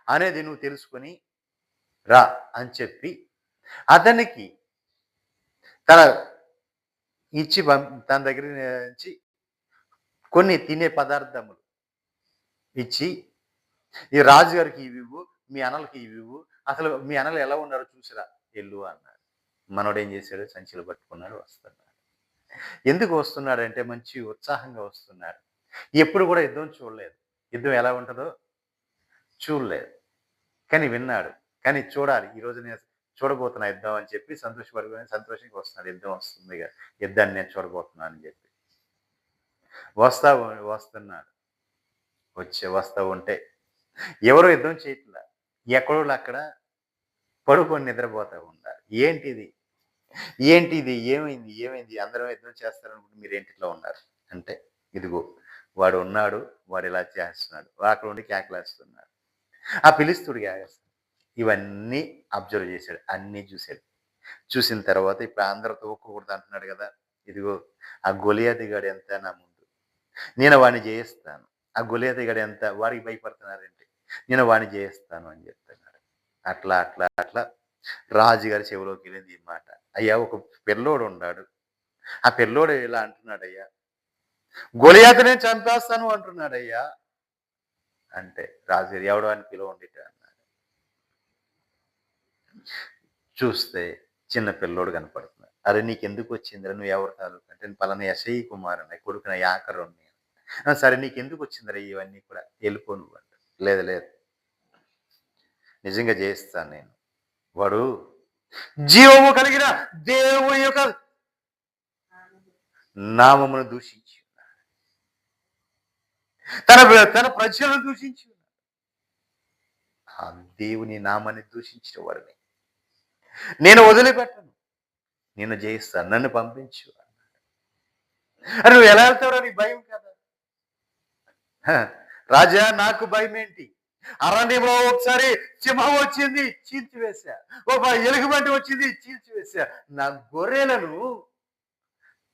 అనేది నువ్వు తెలుసుకొని రా అని చెప్పి అతనికి తన తన దగ్గర నుంచి కొన్ని తినే పదార్థములు ఇచ్చి, ఈ రాజుగారికి ఇవ్వు, మీ అన్నలకి ఇవ్వు, అసలు మీ అన్నలు ఎలా ఉన్నారో చూసిరా ఎల్లు అన్నాడు. మనోడు ఏం చేశాడు, సంచులు పట్టుకున్నాడు, వస్తున్నాడు. ఎందుకు వస్తున్నాడంటే మంచి ఉత్సాహంగా వస్తున్నాడు. ఎప్పుడు కూడా యుద్ధం చూడలేదు, యుద్ధం ఎలా ఉంటుందో చూడలేదు, కానీ విన్నాడు. కానీ చూడాలి, ఈరోజు నేను చూడబోతున్నా యుద్ధం అని చెప్పి సంతోషంగా వస్తున్నాడు. యుద్ధం వస్తుంది, యుద్ధాన్ని నేను చూడబోతున్నాను అని చెప్పి వస్తున్నాడు. వస్తా ఉంటే ఎవరో యుద్ధం చేయట్లా, ఎక్కడో అక్కడ పడుకొని నిద్రపోతూ ఉన్నారు. ఏంటిది ఏమైంది అందరం యుద్ధం చేస్తారనుకుంటే మీరు ఏంటిలో ఉన్నారు అంటే, ఇదిగో వాడు ఉన్నాడు, వాడు ఇలా చేస్తున్నాడు, అక్కడ ఉండి కేకలేస్తున్నాడు, ఆ పిలిస్తుడు కేకేస్తాడు. ఇవన్నీ అబ్జర్వ్ చేశాడు, అన్నీ చూశాడు. చూసిన తర్వాత ఇప్పుడు అందరితో ఒక్కొక్కటి అంటున్నాడు కదా, ఇదిగో ఆ గొలియాతు గాడు ఎంత నా ముందు, నేను వాడిని జయిస్తాను. ఆ గొలియాతు గాడు ఎంత, వారికి భయపడుతున్నారంటే నేను వాడిని జయిస్తాను అని చెప్తున్నాడు. అట్లా రాజుగారి చెవిలోకి వెళ్ళింది ఈ మాట. అయ్యా ఒక పిల్లోడు ఉన్నాడు. ఆ పిల్లోడు ఇలా అంటున్నాడయ్యా. గొలియాతునే చంపేస్తాను అంటున్నాడయ్యా. అంటే రాజుగారు ఎవడు అని పిలవండి అన్నాడు. చూస్తే చిన్న పిల్లోడు కనపడుతున్నాడు. అరే నీకెందుకు వచ్చిందిరా? నువ్వు ఎవరు తాలూకు అంటే నేను పలానా యెషయి కుమారుని కొడుకున యాకరుణ్ణి. సరే నీకెందుకు వచ్చిందిరా ఇవన్నీ కూడా? వెళ్ళిపో నువ్వు అంట. లేదు లేదు నిజంగా చేయిస్తాను నేను. వాడు జీవము కలిగిన దేవుని యొక్క నామమును దూషించి తన తన ప్రజలను దూషించి ఆ దేవుని నామాన్ని దూషించిన వాడిని నేను వదిలిపెట్టను, నేను జయిస్తాను, నన్ను పంపించు అన్నాడు. అని నువ్వు ఎలా వెళ్తావురా? నీకు భయం కదా? రాజా నాకు భయం ఏంటి? అరణ్యంలో ఒకసారి సింహం వచ్చింది, చీల్చివేశా. ఒక ఎలుగుబంటి వచ్చింది, చీల్చివేశా. నా గొర్రెలను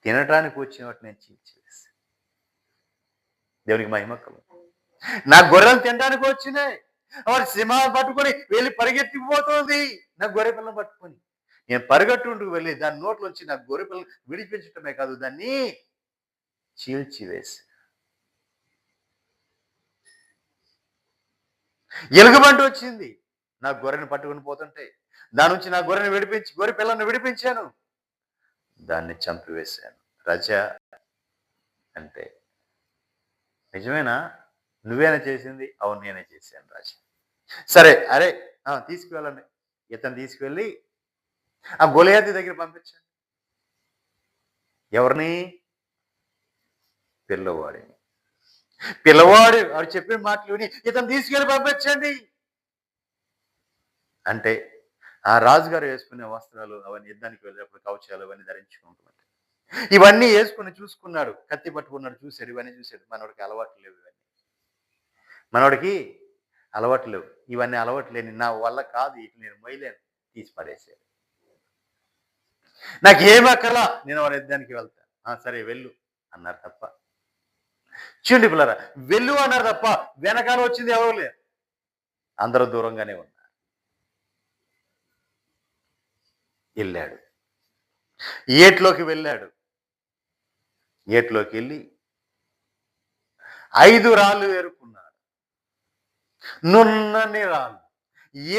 తినటానికి వచ్చిన వాటిని నేను చీల్చివేశా. దేవునికి మహిమ కలుగు. నా గొర్రెలు తినడానికి వచ్చినాయి. వాడు సింహాన్ని పట్టుకొని వెళ్ళి పరిగెత్తిపోతుంది నా గొర్రె పిల్లని పట్టుకొని. నేను పరిగెట్టుంటూ వెళ్ళి దాని నోట్లోంచి నా గొర్రె పిల్లని విడిపించటమే కాదు, దాన్ని చీల్చివేసి. ఎలుగుబంటి వచ్చింది, నా గొర్రెని పట్టుకుని పోతుంటే దాని నుంచి నా గొర్రెని విడిపించి గొర్రె పిల్లని విడిపించాను, దాన్ని చంపివేశాను. రజా అంటే నిజమేనా? నువ్వేనా చేసింది? అవును నేనే చేశాను రాజా. సరే అరే తీసుకువెళ్ళండి. ఇతను తీసుకువెళ్ళి ఆ గొలియాతు దగ్గర పంపించండి. ఎవరిని? పిల్లవాడిని. పిల్లవాడు వాడు చెప్పిన మాటలు విని ఇతను తీసుకెళ్ళి పంపించండి అంటే ఆ రాజుగారు వేసుకునే వస్త్రాలు అవన్నీ యుద్ధానికి వెళ్ళినప్పుడు కవచాలు అవన్నీ ధరించుకుంటున్నాడు. ఇవన్నీ వేసుకుని చూసుకున్నాడు, కత్తి పట్టుకున్నాడు, చూశాడు, ఇవన్నీ చూశాడు. మనోడికి అలవాటు లేవు, ఇవన్నీ మనోడికి అలవాటు లేవు, ఇవన్నీ అలవాటు లేని నా వల్ల కాదు, ఇటు నేను మొయ్యలేను, తీసి పడేసాడు. నాకేం అక్కర్లా, నేను వాడి యుద్ధానికి వెళ్తాను. సరే వెళ్ళు అన్నారు తప్ప, చూడండి పిల్లరా, వెళ్ళు అన్నారు తప్ప వెనకాల వచ్చింది ఎవరు లేరు, అందరూ దూరంగానే ఉన్నారు. వెళ్ళాడు, ఏట్లోకి వెళ్ళాడు. ఏట్లోకి వెళ్ళి 5 రాళ్ళు ఏరుకున్నాడు, నున్నని రాళ్ళు.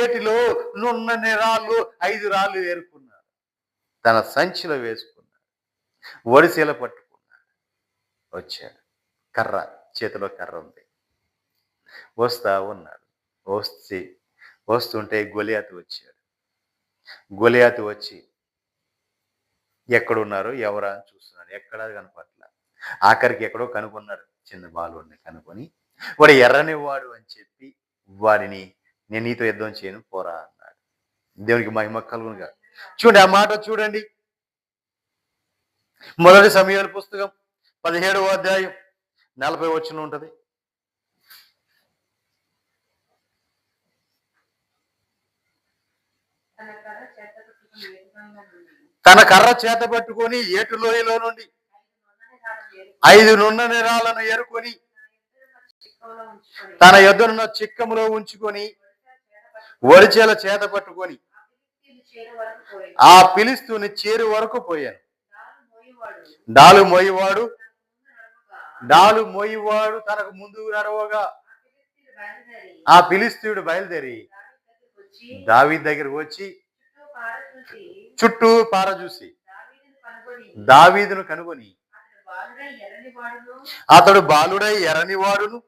ఏటిలో నున్నని రాళ్ళు 5 రాళ్ళు ఏరుకున్నాడు, తన సంచిలో వేసుకున్నాడు, ఒడిసెల పట్టుకున్నాడు, వచ్చాడు. కర్ర చేతిలో కర్ర ఉంది, వస్తా ఉన్నాడు. వస్తుంటే గొలియాతు వచ్చాడు. గొలియాతు వచ్చి ఎక్కడున్నారు ఎవరా అని చూస్తున్నాడు, ఎక్కడా కనపట్ల. ఆఖరికి ఎక్కడో కనుక్కున్నాడు, చిన్న బాలుడిని కనుక్కొని వాడు ఎర్రని వాడు అని చెప్పి వాడిని నేను నీతో యుద్ధం చేయను పోరా అన్నాడు. దేవునికి మహిమ కలుగునుగా. చూడండి ఆ మాట చూడండి, మొదటి సమూయేలు పుస్తకం 17వ అధ్యాయం 40 వచనం ఉంటది. తన కర్ర చేత పట్టుకొని ఏటు లోయలో నుండి 5 నున్నని రాళ్లను ఏరుకొని తన యొద్దనున్న చిక్కములో ఉంచుకొని ఒడిచెల చేత పట్టుకొని ఆ ఫిలిష్తీయుని చేరు వరకు పోయాను. డాలు మోయివాడు తనకు ముందు నడవగా ఆ ఫిలిష్తీయుడు బయలుదేరి దావీదు దగ్గరకు వచ్చి చుట్టూ పారజూసి దావీదును కనుగొని అతడు బాలుడై ఎర్రనివాడును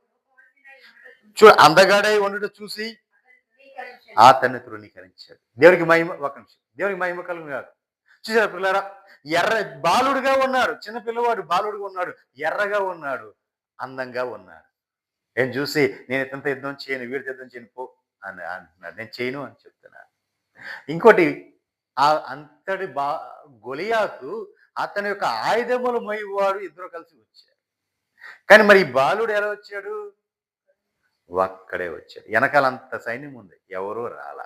అందగాడై ఉండటం చూసి అతన్ని తృణీకరించాడు. దేవునికి మహిమ. ఒక నిమిషం, దేవునికి మహిమ కలుగును కాదు. చూసారా పిల్లరా, బాలుడుగా ఉన్నాడు, చిన్న పిల్లవాడు బాలుడుగా ఉన్నాడు, ఎర్రగా ఉన్నాడు, అందంగా ఉన్నాడు. నేను చూసి నేను ఇతంత యుద్ధం చేయను, వీడితో యుద్ధం చేయను పో అని అంటున్నాడు. నేను చేయను అని చెప్తున్నాను. ఇంకోటి, అంతటి గొలియాతు అతని యొక్క ఆయుధములు మోయివాడు ఇద్దరు కలిసి వచ్చారు. కానీ మరి ఈ బాలుడు ఎలా వచ్చాడు? ఒక్కడే వచ్చాడు. వెనకాలంత సైన్యం ఉంది, ఎవరూ రాలా.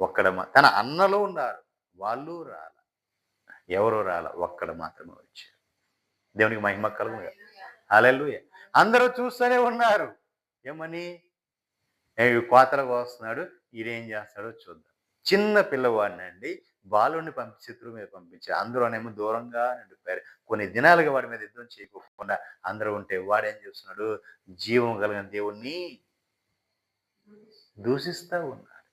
ఒక్కడ తన అన్నలు ఉన్నారు, వాళ్ళు రాలా, ఎవరూ రాలా, ఒక్కడ మాత్రమే వచ్చాడు. దేవునికి మహిమ కలుగును. హల్లెలూయా. అందరూ చూస్తూనే ఉన్నారు. ఏమని? కోతలకు వస్తున్నాడు, ఈడేం చేస్తాడో చూద్దాం. చిన్న పిల్లవాడినండి బాలుని శత్రువు మీద పంపించి అందులోనేమో దూరంగా నడిపారు. కొన్ని దినాలుగా వాడి మీద యుద్ధం చేయకోకుండా అందరూ ఉంటే వాడేం చేస్తున్నాడు? జీవం కలిగిన దేవుణ్ణి దూషిస్తా ఉన్నాడు.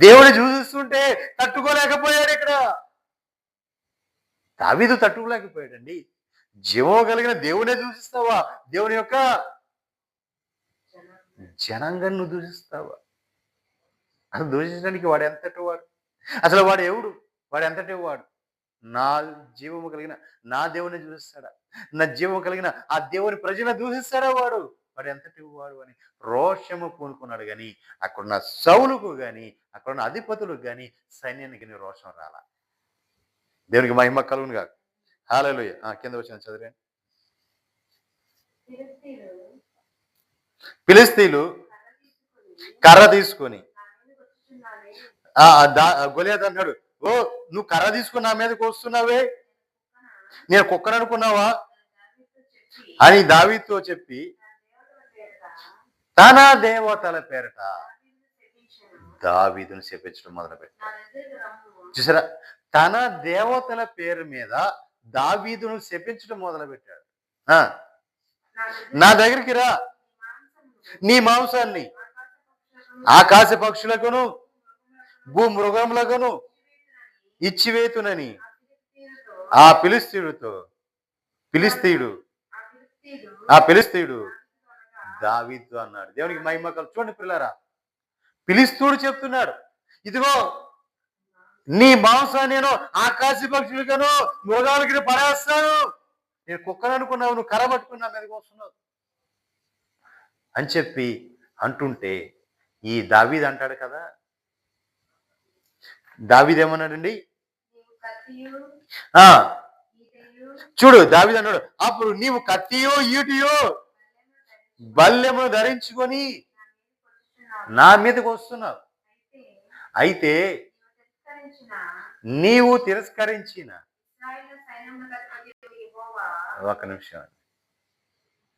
దేవుని దూషిస్తుంటే తట్టుకోలేకపోయాడు ఇక్కడ. దావీదు తట్టుకోలేకపోయాడండి. జీవం కలిగిన దేవునే దూషిస్తావా? దేవుని యొక్క జనాంగాన్ని దూషిస్తావా? అసలు దూషించడానికి వాడు ఎంతటి వాడు? అసలు వాడు ఎవడు? వాడు ఎంతటి వాడు? నా జీవము కలిగిన నా దేవుని దూషిస్తాడా? నా జీవము కలిగిన ఆ దేవుని ప్రజలను దూషిస్తాడా వాడు? వాడు ఎంతటి వాడు అని రోషము పూనుకున్నాడు. కానీ అక్కడున్న సౌలుకు గాని అక్కడున్న అధిపతులకు గాని సైన్యానికి గాని రోషం రాలా. దేవునికి మహిమ కలుగును గాక. హల్లెలూయా. కింద వచ్చిన చదివండి. ఫిలిష్తీయులు కర్ర తీసుకొని గొలియాతు అన్నాడు, ఓ నువ్వు కర్ర తీసుకుని నా మీదకి వస్తున్నావే, నేను కుక్కను అనుకున్నావా అని దావీదుతో చెప్పి తన దేవతల పేరట దావీదును శపించడం మొదలుపెట్టాడు. చూసారా, తన దేవతల పేరు మీద దావీదును శపించడం మొదలుపెట్టాడు. నా దగ్గరికి రా, నీ మాంసాన్ని ఆకాశ పక్షులకును భూమృగములకును ఇచ్చివేతునని ఆ ఫిలిష్తీయుడు దావీదు అన్నాడు. దేవునికి మహిమ కలుగు. చూడండి పిల్లరా, ఫిలిష్తీయుడు చెప్తున్నాడు, ఇదిగో నీ మాంసాన్ని నేను ఆకాశ పక్షులకును మృగాలకి పడేస్తాను. నేను కుక్కను అనుకున్నావు, నువ్వు కర్ర పట్టుకుని నా మీదకి వస్తున్నావు అని చెప్పి అంటుంటే ఈ దావీదు అంటాడు కదా, దావీదు ఏమన్నాడండి? చూడు దావీదు అన్నాడు, అప్పుడు నీవు కత్తియో ఈటియో బల్లెమును ధరించుకొని నా మీదకి వస్తున్నావు. అయితే నీవు తిరస్కరించిన ఒక నిమిషం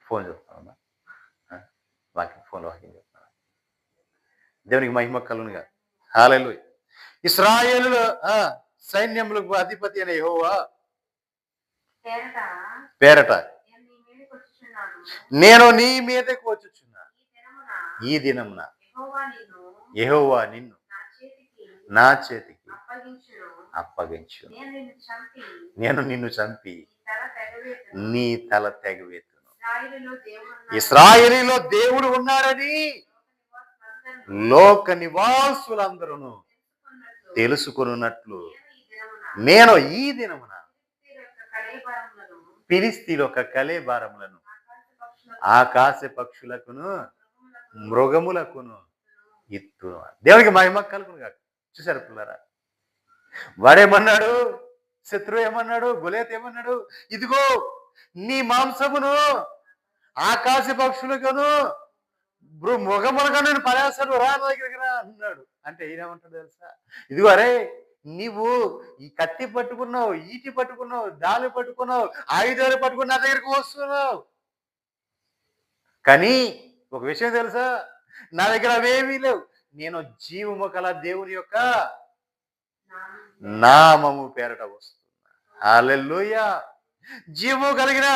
ఫోన్ చూస్తాను, ఫోన్ వాకింగ్ చెప్తాను. దేవునికి మహిమ కలుగునుగా. హల్లెలూయా. ఇశ్రాయేలుల సైన్యములకు అధిపతి అనే యెహోవా పేరట నేను నీ మీదకి వచ్చుచున్నా. ఈ దినమున యెహోవా నిన్ను నా చేతికి అప్పగించు. నేను నిన్ను చంపి నీ తల తెగవేతును. ఇశ్రాయేలీలో దేవుడు ఉన్నాడని లోక నివాసులందరూ తెలుసుకున్నట్లు నేను ఈ దినమున ఫిలిష్తీయుల యొక్క కళేబరములను ఆకాశ పక్షులకును మృగములకును ఇత్తును. దేవునికి మహిమ కలుగును గాక. చూసారు పిల్లరా, వాడేమన్నాడు? శత్రువు ఏమన్నాడు? గొలియాతు ఏమన్నాడు? ఇదిగో నీ మాంసమును ఆకాశ పక్షులకును మృగములుగా నేను పడేస్తాడు, రా నా దగ్గరికి రా అన్నాడు. అంటే ఈయనేమంటాడు తెలుసా? ఇదిగో అరే, నీవు ఈ కత్తి పట్టుకున్నావు, ఈటి పట్టుకున్నావు, దాలు పట్టుకున్నావు, ఆయుధాలు పట్టుకుని నా దగ్గరికి వస్తున్నావు. కానీ ఒక విషయం తెలుసా, నా దగ్గర అవేమీ లేవు. నేను జీవము కల దేవుని యొక్క నామము పేరట వస్తున్నా. హల్లెలూయా. జీవము కలిగిన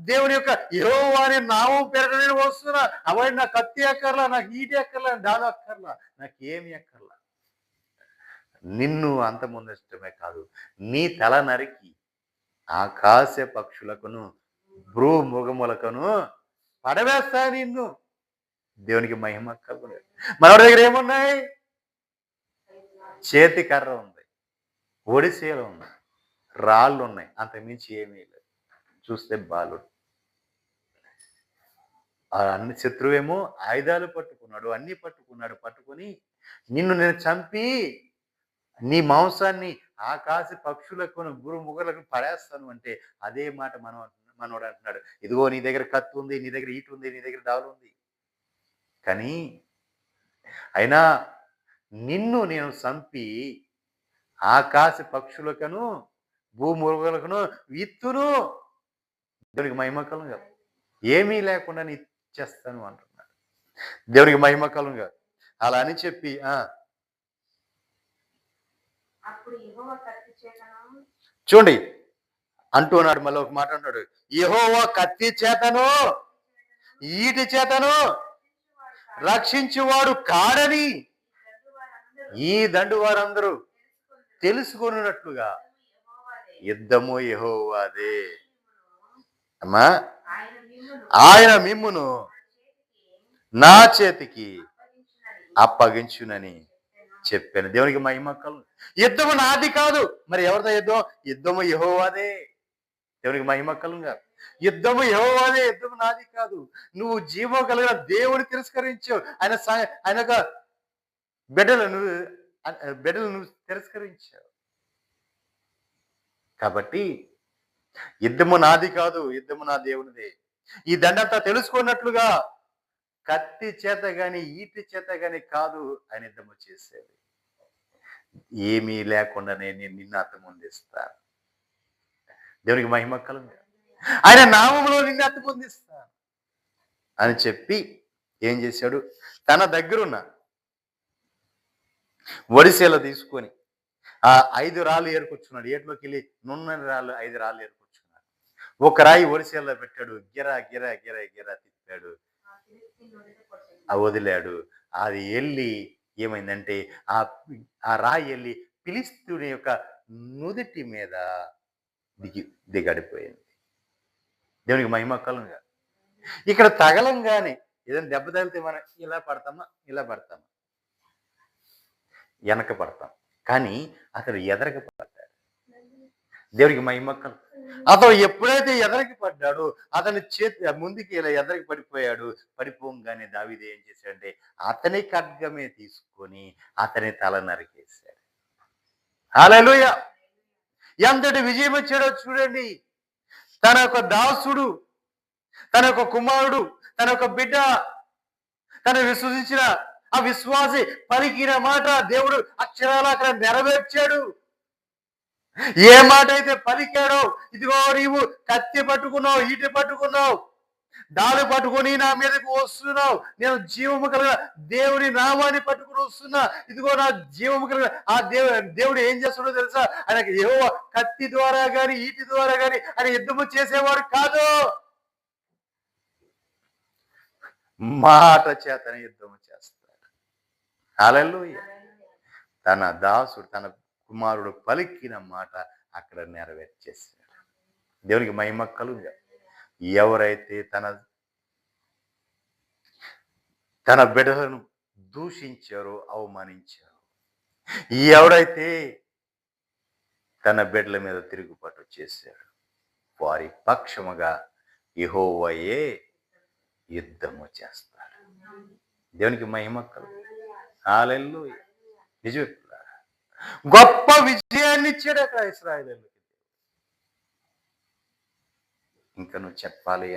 దేవుని యొక్క యెహోవా అనే నామం పేరట నేను వస్తున్నా. అవన్నీ నా కత్తి అక్కర్లా, నాకు ఈటి అక్కర్లా, దాని అక్కర్లా, నాకు ఏమి అక్కర్లా. నిన్ను అంతమొందించడమే కాదు, నీ తల నరికి ఆకాశ పక్షులకును భ్రూ మృగములకును పడవేస్తా నిన్ను. దేవునికి మహిమ కలుగును. మనోడి దగ్గర ఏమున్నాయి? చేతి కర్ర ఉంది, ఒడిసేలు ఉంది, రాళ్ళు ఉన్నాయి, అంతకుమించి ఏమీ లేదు. చూస్తే బాలుడు. అన్ని శత్రువేమో ఆయుధాలు పట్టుకున్నాడు, అన్ని పట్టుకున్నాడు. పట్టుకొని నిన్ను నేను చంపి నీ మాంసాన్ని ఆకాశ పక్షులకు ముగ్గులకు పడేస్తాను అంటే అదే మాట మనోడు అంటున్నాడు. ఇదిగో నీ దగ్గర కత్తి ఉంది, నీ దగ్గర ఈటు ఉంది, నీ దగ్గర డాలు ఉంది, కానీ అయినా నిన్ను నేను చంపి ఆకాశ పక్షులకును భూమురుగులకును విత్తును. దేవునికి మహిమ కలుగుగా. ఏమీ లేకుండా నీ ఇచ్చేస్తాను అంటున్నాడు. దేవునికి మహిమ కలుగుగా. అలా అని చెప్పి చూడండి, అంటున్నాడు, మళ్ళీ ఒక మాట అంటాడు, యెహోవా కత్తి చేతను ఈటి చేతను రక్షించువాడు కాడని ఈ దండు వారందరూ తెలుసుకొనున్నట్లుగా యుద్ధము యెహోవాదే. అమ్మా, ఆయన మిమ్మును నా చేతికి అప్పగించునని చెప్పాను. దేవునికి మహిమ కలుగును. యుద్ధము నాది కాదు, మరి ఎవరితో యుద్ధం? యుద్ధము యెహోవాదే. దేవునికి మహిమ కలుగును. యుద్ధము యెహోవాదే, యుద్ధము నాది కాదు. నువ్వు జీవం కలిగిన దేవుని తిరస్కరించావు. ఆయన యొక్క బిడ్డలు నువ్వు తిరస్కరించావు. కాబట్టి యుద్ధము నాది కాదు, యుద్ధము నా దేవునిదే. ఈ దండంతా తెలుసుకున్నట్లుగా కత్తి చేత గాని ఈటి చేత గాని కాదు ఆయన యుద్ధము చేసేది. ఏమీ లేకుండానే నేను నిన్ను అంతమొందిస్తాను. దేవునికి మహిమ కలుగును. ఆయన నామములో నిన్ను అంతమొందిస్తాను అని చెప్పి ఏం చేశాడు? తన దగ్గరున్న వడిసెల తీసుకొని ఆ 5 రాళ్ళు ఏరుకొచ్చున్నాడు. ఏట్లోకి వెళ్ళి నున్నని రాళ్ళు 5 రాళ్ళు ఏరుకొచ్చున్నాడు. ఒక రాయి వడిసెల్లో పెట్టాడు. గిరా గిరా గిరా గిరా తిప్పాడు, వదిలాడు. అది వెళ్ళి ఏమైందంటే ఆ రాయి వెళ్ళి ఫిలిష్తీయుని యొక్క నుదిటి మీద దిగడిపోయింది. దేవునికి మహిమ కలుగును. ఇక్కడ తగలంగానే ఏదైనా దెబ్బ తగిలితే మనం ఇలా పడతామా, ఇలా పడతామా, వెనక పడతాం. కానీ అతడు ఎదరకి పడ్డాడు. దేవునికి మహిమ కలుగును. అతను ఎప్పుడైతే ఎదరికి పడ్డాడో అతని చేతి ముందుకి ఇలా ఎదరికి పడిపోయాడు. పడిపోగానే దావీదు ఏం చేశాడంటే అతని ఖడ్గమే తీసుకొని అతని తల నరికేశాడు. హల్లెలూయా! ఎంతటి విజయం వచ్చాడో చూడండి. తన యొక్క దాసుడు, తన యొక్క కుమారుడు, తన యొక్క బిడ్డ, తను విశ్వసించిన ఆ విశ్వాసి పలికిన మాట దేవుడు అక్షరాలు అక్కడ నెరవేర్చాడు. ఏ మాట అయితే పలికాడో, ఇదిగో నీవు కత్తి పట్టుకున్నావు, ఈటి పట్టుకున్నావు, డాలు పట్టుకొని నా మీదకు వస్తున్నావు, నేను జీవము కలిగిన దేవుని నామాన్ని పట్టుకుని వస్తున్నా, ఇదిగో నా జీవము కలిగిన ఆ దేవుడు ఏం చేస్తాడో తెలుసా? ఆయనకి యెహోవా కత్తి ద్వారా గాని ఈటి ద్వారా గాని ఆయన యుద్ధము చేసేవాడు కాదు, మాట చేతనే యుద్ధము చేస్తాడు. హల్లెలూయా! తన దాసుడు, తన కుమారుడు పలికిన మాట అక్కడ నెరవేర్చేశాడు. దేవునికి మహిమ కలుగును. ఎవరైతే తన బిడ్డలను దూషించారో, అవమానించారో, ఎవడైతే తన బిడ్డల మీద తిరుగుబాటు చేశాడు, వారి పక్షముగా యెహోవాయే యుద్ధము చేస్తాడు. దేవునికి మహిమ కలుగును. హల్లెలూయా! నిజమే. గొప్ప విజయాన్ని ఇచ్చాడు అక్కడ ఇశ్రాయేలీయులకు. ఇంకా నువ్వు చెప్పాలి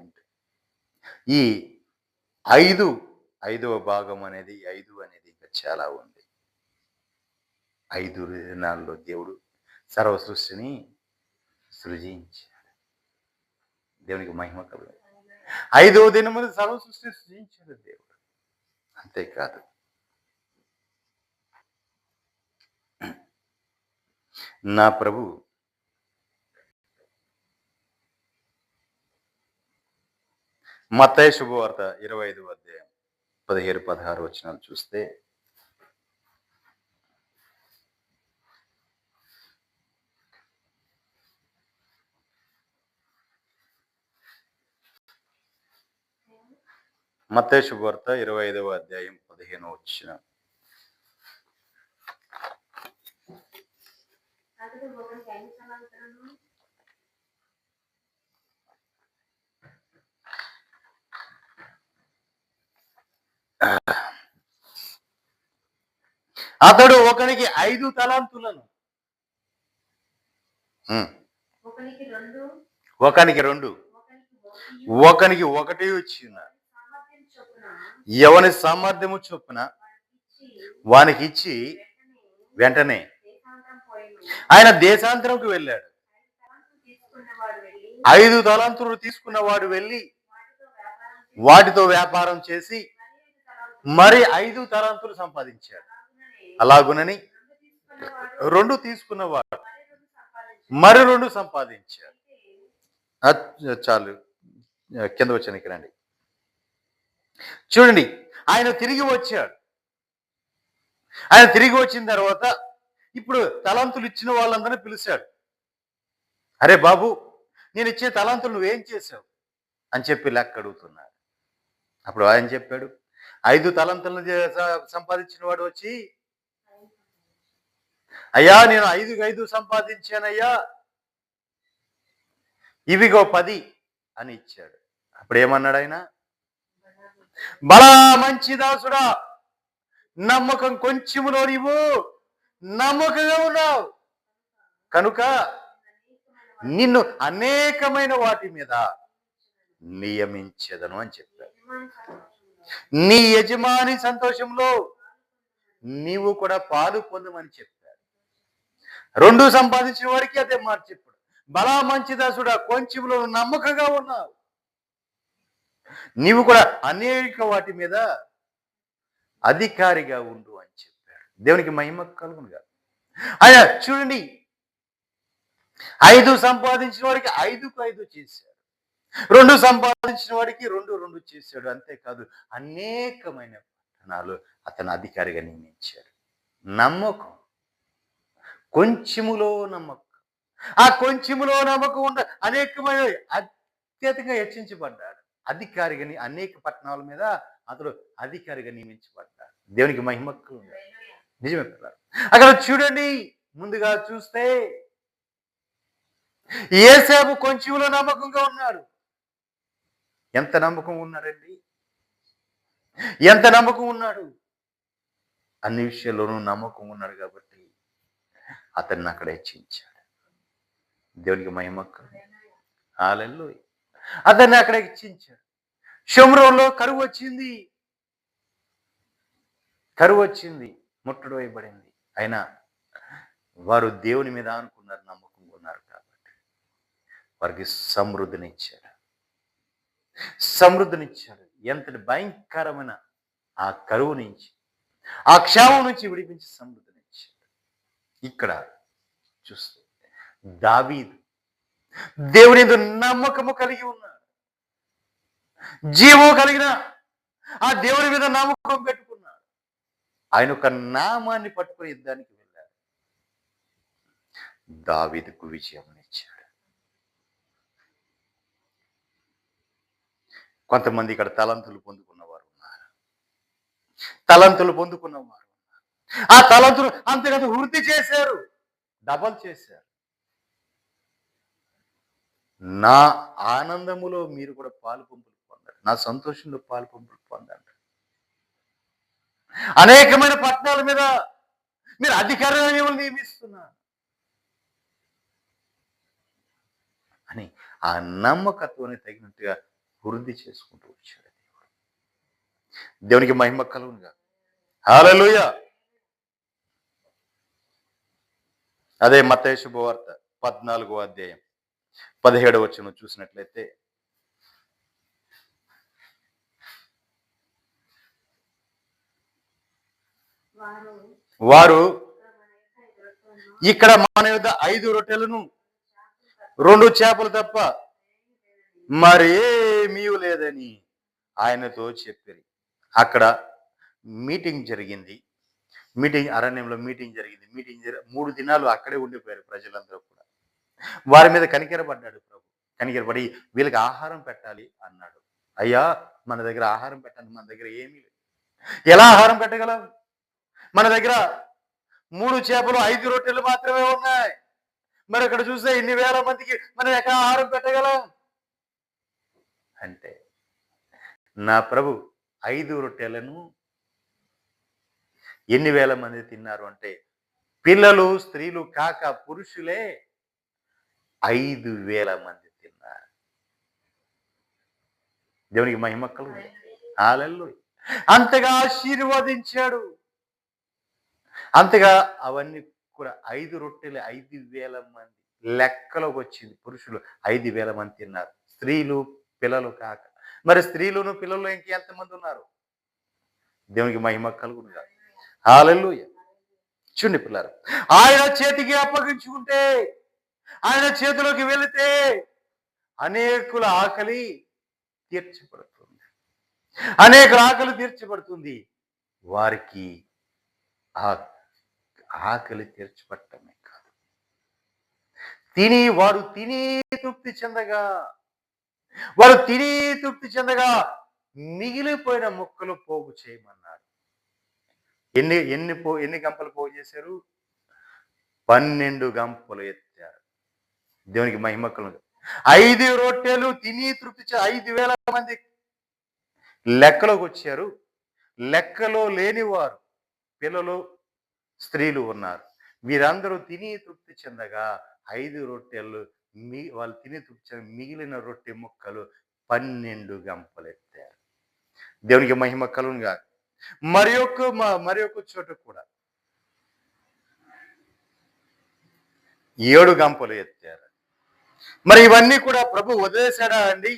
అంటే ఈ 5వ భాగం అనేది 5 అనేది ఇంకా చాలా ఉంది. 5 దినాల్లో దేవుడు సర్వ సృష్టిని సృజించాడు. దేవునికి మహిమ కలుగును. 5వ దినమున సర్వ సృష్టిని సృజించాడు దేవుడు. అంతేకాదు, నా ప్రభు మత్తయి శుభవార్త 25వ అధ్యాయం 17-16 వచనాలు చూస్తే, మత్తయి శుభవార్త 25వ అధ్యాయం 15వ వచనం. అతడు ఒకనికి 5 తలాంతులను, ఒకనికి 2, ఒకనికి 1 ఇచ్చిన, ఎవని సామర్థ్యము చొప్పున వానికి ఇచ్చి వెంటనే ఆయన దేశాంతరంకు వెళ్ళాడు. 5 తలాంతులు తీసుకున్నవాడు వెళ్ళి వాటితో వ్యాపారం చేసి మరి 5 తలాంతులు సంపాదించాడు. అలాగునని 2 తీసుకున్నవాడు మరి 2 సంపాదించాడు. చాలు, కింద వచ్చానికి రండి. చూడండి, ఆయన తిరిగి వచ్చాడు. ఆయన తిరిగి వచ్చిన తర్వాత ఇప్పుడు తలాంతులు ఇచ్చిన వాళ్ళందరినీ పిలిచాడు. అరే బాబు, నేను ఇచ్చే తలాంతులు నువ్వేం చేశావు అని చెప్పి లెక్క అడుగుతున్నాడు. అప్పుడు ఆయన చెప్పాడు, 5 తలాంతులను సంపాదించిన వాడు వచ్చి, అయ్యా నేను 5 సంపాదించానయ్యా, ఇవిగో 10 అని ఇచ్చాడు. అప్పుడు ఏమన్నాడు ఆయన? బలా మంచి దాసుడా, నమ్మకం కొంచెములో నీవు నమ్మకంగా ఉన్నావు కనుక నిన్ను అనేకమైన వాటి మీద నియమించదను అని చెప్పాడు. నీ యజమాని సంతోషంలో నీవు కూడా పాలు పొందమని చెప్పాడు. 2 సంపాదించిన వాడికి అదే మాట చెప్పాడు. బలా మంచి దాసుడా, కొంచెంలో నమ్మకంగా ఉన్నావు, నీవు కూడా అనేక వాటి మీద అధికారిగా ఉండు అని చెప్పాడు. దేవునికి మహిమ కలుగునుగా. ఆయన చూడండి, 5 సంపాదించిన వాడికి 5కు 5 చేశాడు. 2 సంపాదించిన వాడికి 2 చేశాడు. అంతేకాదు, అనేకమైన పట్టణాలు అతను అధికారిగా నియమించాడు. నమ్మకం, కొంచెములో నమ్మకం. ఆ కొంచెములో నమ్మకం ఉన్న అనేకమైన అత్యధికంగా హెచ్చించబడ్డాడు. అధికారిగా అనేక పట్టణాల మీద అతడు అధికారిగా నియమించబడ్డాడు. దేవునికి మహిమ కలుగునుగా. నిజమే పిల్లలు. అక్కడ చూడండి, ముందుగా చూస్తే యేసేపు కొంచెంలో నమ్మకంగా ఉన్నాడు. ఎంత నమ్మకం ఉన్నాడండి? ఎంత నమ్మకం ఉన్నాడు? అన్ని విషయాల్లోనూ నమ్మకం ఉన్నాడు కాబట్టి అతన్ని అక్కడ హెచ్చించాడు. దేవునికి మహిమ కలుగునుగా. హల్లెలూయా. అతన్ని అక్కడ హెచ్చించాడు. షోమ్రోన్లో కరువు వచ్చింది, ముట్టడి వేయబడింది. అయినా వారు దేవుని మీద అనుకున్నారు, నమ్మకంగా ఉన్నారు కాబట్టి వారికి సమృద్ధినిచ్చాడు. ఎంతటి భయంకరమైన ఆ కరువు నుంచి, ఆ క్షామం నుంచి విడిపించి సమృద్ధినిచ్చాడు. ఇక్కడ చూస్తే దావీదు దేవుని యందు నమ్మకము కలిగి ఉన్నాడు. జీవము కలిగిన ఆ దేవుని మీద నమ్మకం పెట్టుకున్నాడు. ఆయన ఒక నామాన్ని పట్టుకుని యుద్ధానికి వెళ్ళాడు. దావీదుకు విజయమునిచ్చాడు. కొంతమంది ఇక్కడ తలంతులు పొందుకున్నవారు ఉన్నారు. ఆ తలంతులు అంతేకాదు, వృద్ధి చేశారు, డబల్ చేశారు. నా ఆనందములో మీరు కూడా పాలు పంపులు పొందండి, నా సంతోషంలో పాలు పంపులు పొందండి. అనేకమైన పట్టణాల మీద మీరు అధికారులను నియమిస్తున్నారు అని ఆ నమ్మకత్వాన్ని తగినట్టుగా వృద్ధి చేసుకుంటూ వచ్చాడు దేవుడు. దేవునికి మహిమ కలుగునుగా. హల్లెలూయా. అదే మత్తయి శుభవార్త 14వ అధ్యాయం 17వ వచనం చూసినట్లయితే, వారు ఇక్కడ మన యొద్ద 5 రొట్టెలను 2 చేపలు తప్ప మరేమీ లేదని ఆయనతో చెప్పారు. అక్కడ మీటింగ్ జరిగింది. అరణ్యంలో మీటింగ్ జరిగింది. 3 దినాలు అక్కడే ఉండిపోయారు ప్రజలందరూ కూడా. వారి మీద కనికరపడ్డాడు ప్రభు. కనికరపడి వీళ్ళకి ఆహారం పెట్టాలి అన్నాడు. అయ్యా, మన దగ్గర ఆహారం పెట్టండి, మన దగ్గర ఏమీ లేదు. ఎలా ఆహారం పెట్టగలం? మన దగ్గర 3 చేపలు 5 రొట్టెలు మాత్రమే ఉన్నాయి. మరి అక్కడ చూస్తే ఇన్ని వేల మందికి మనం ఎక్కడ ఆహారం పెట్టగలం అంటే, నా ప్రభు 5 రొట్టెలను ఎన్ని వేల మంది తిన్నారు అంటే, పిల్లలు స్త్రీలు కాక పురుషులే 5,000 మంది తిన్నారు. దేవునికి మహిమ కలుగును. హల్లెలూయా. అంతగా ఆశీర్వదించాడు. అంతగా అవన్నీ కూడా 5 రొట్టెలు 5,000 మంది లెక్కలోకి వచ్చింది. పురుషులు 5,000 మంది తిన్నారు, స్త్రీలు పిల్లలు కాక. మరి స్త్రీలును పిల్లలు ఇంకెంతమంది ఉన్నారు? దేవునికి మహిమ కలుగునుగా. హల్లెలూయా. చూడండి పిల్లలు, ఆయన చేతికి అప్పగించుకుంటే, ఆయన చేతిలోకి వెళితే అనేకుల ఆకలి తీర్చబడుతుంది. అనేకుల ఆకలి తీర్చబడుతుంది. వారికి ఆ ఆకలి తీర్చబడటమే కాదు, వారు తిని తృప్తి చెందగా, మిగిలిపోయిన ముక్కలు పోగు చేయమన్నాడు. ఎన్ని గంపలు పోగు చేశారు? 12 గంపలు ఎత్తారు. దేవునికి మహిమ కలుగును. 5 రొట్టెలు తిని తృప్తి 5,000 మంది లెక్కలోకి వచ్చారు. లెక్కలో లేనివారు పిల్లలు, స్త్రీలు ఉన్నారు. వీరందరూ తిని తృప్తి చెందగా 5 రొట్టెలు వాళ్ళు తిని తృప్తి చెంది మిగిలిన రొట్టె ముక్కలు 12 గంపలు ఎత్తారు. దేవునికి మహిమ కలుగునుగా. మరి ఒక చోట కూడా 7 గంపలు ఎత్తారు. మరి ఇవన్నీ కూడా ప్రభు వదిలేశాడా అండి?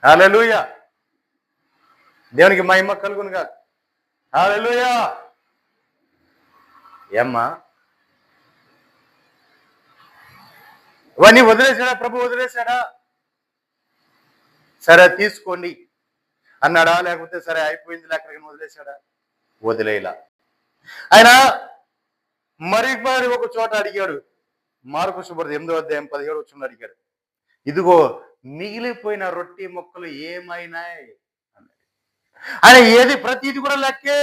హల్లెలూయా. దేవునికి మహిమ కలుగునుగా. హల్లెలూయా. ఏమ్మా, ఇవన్నీ వదిలేశాడా? ప్రభు వదిలేశాడా? సరే తీసుకోండి అన్నాడా? లేకపోతే సరే అయిపోయింది ఎక్కడికి వదిలేశాడా? వదిలేలా. ఆయన మరి ఒక చోట అడిగాడు. మార్కు సువార్త 8వ అధ్యాయం 17వ వచనంలో అడిగాడు, ఇదిగో మిగిలిపోయిన రొట్టె ముక్కలు ఏమైనాయి అన్నాడు. ఆయన ఏది ప్రతిది కూడా లెక్కే,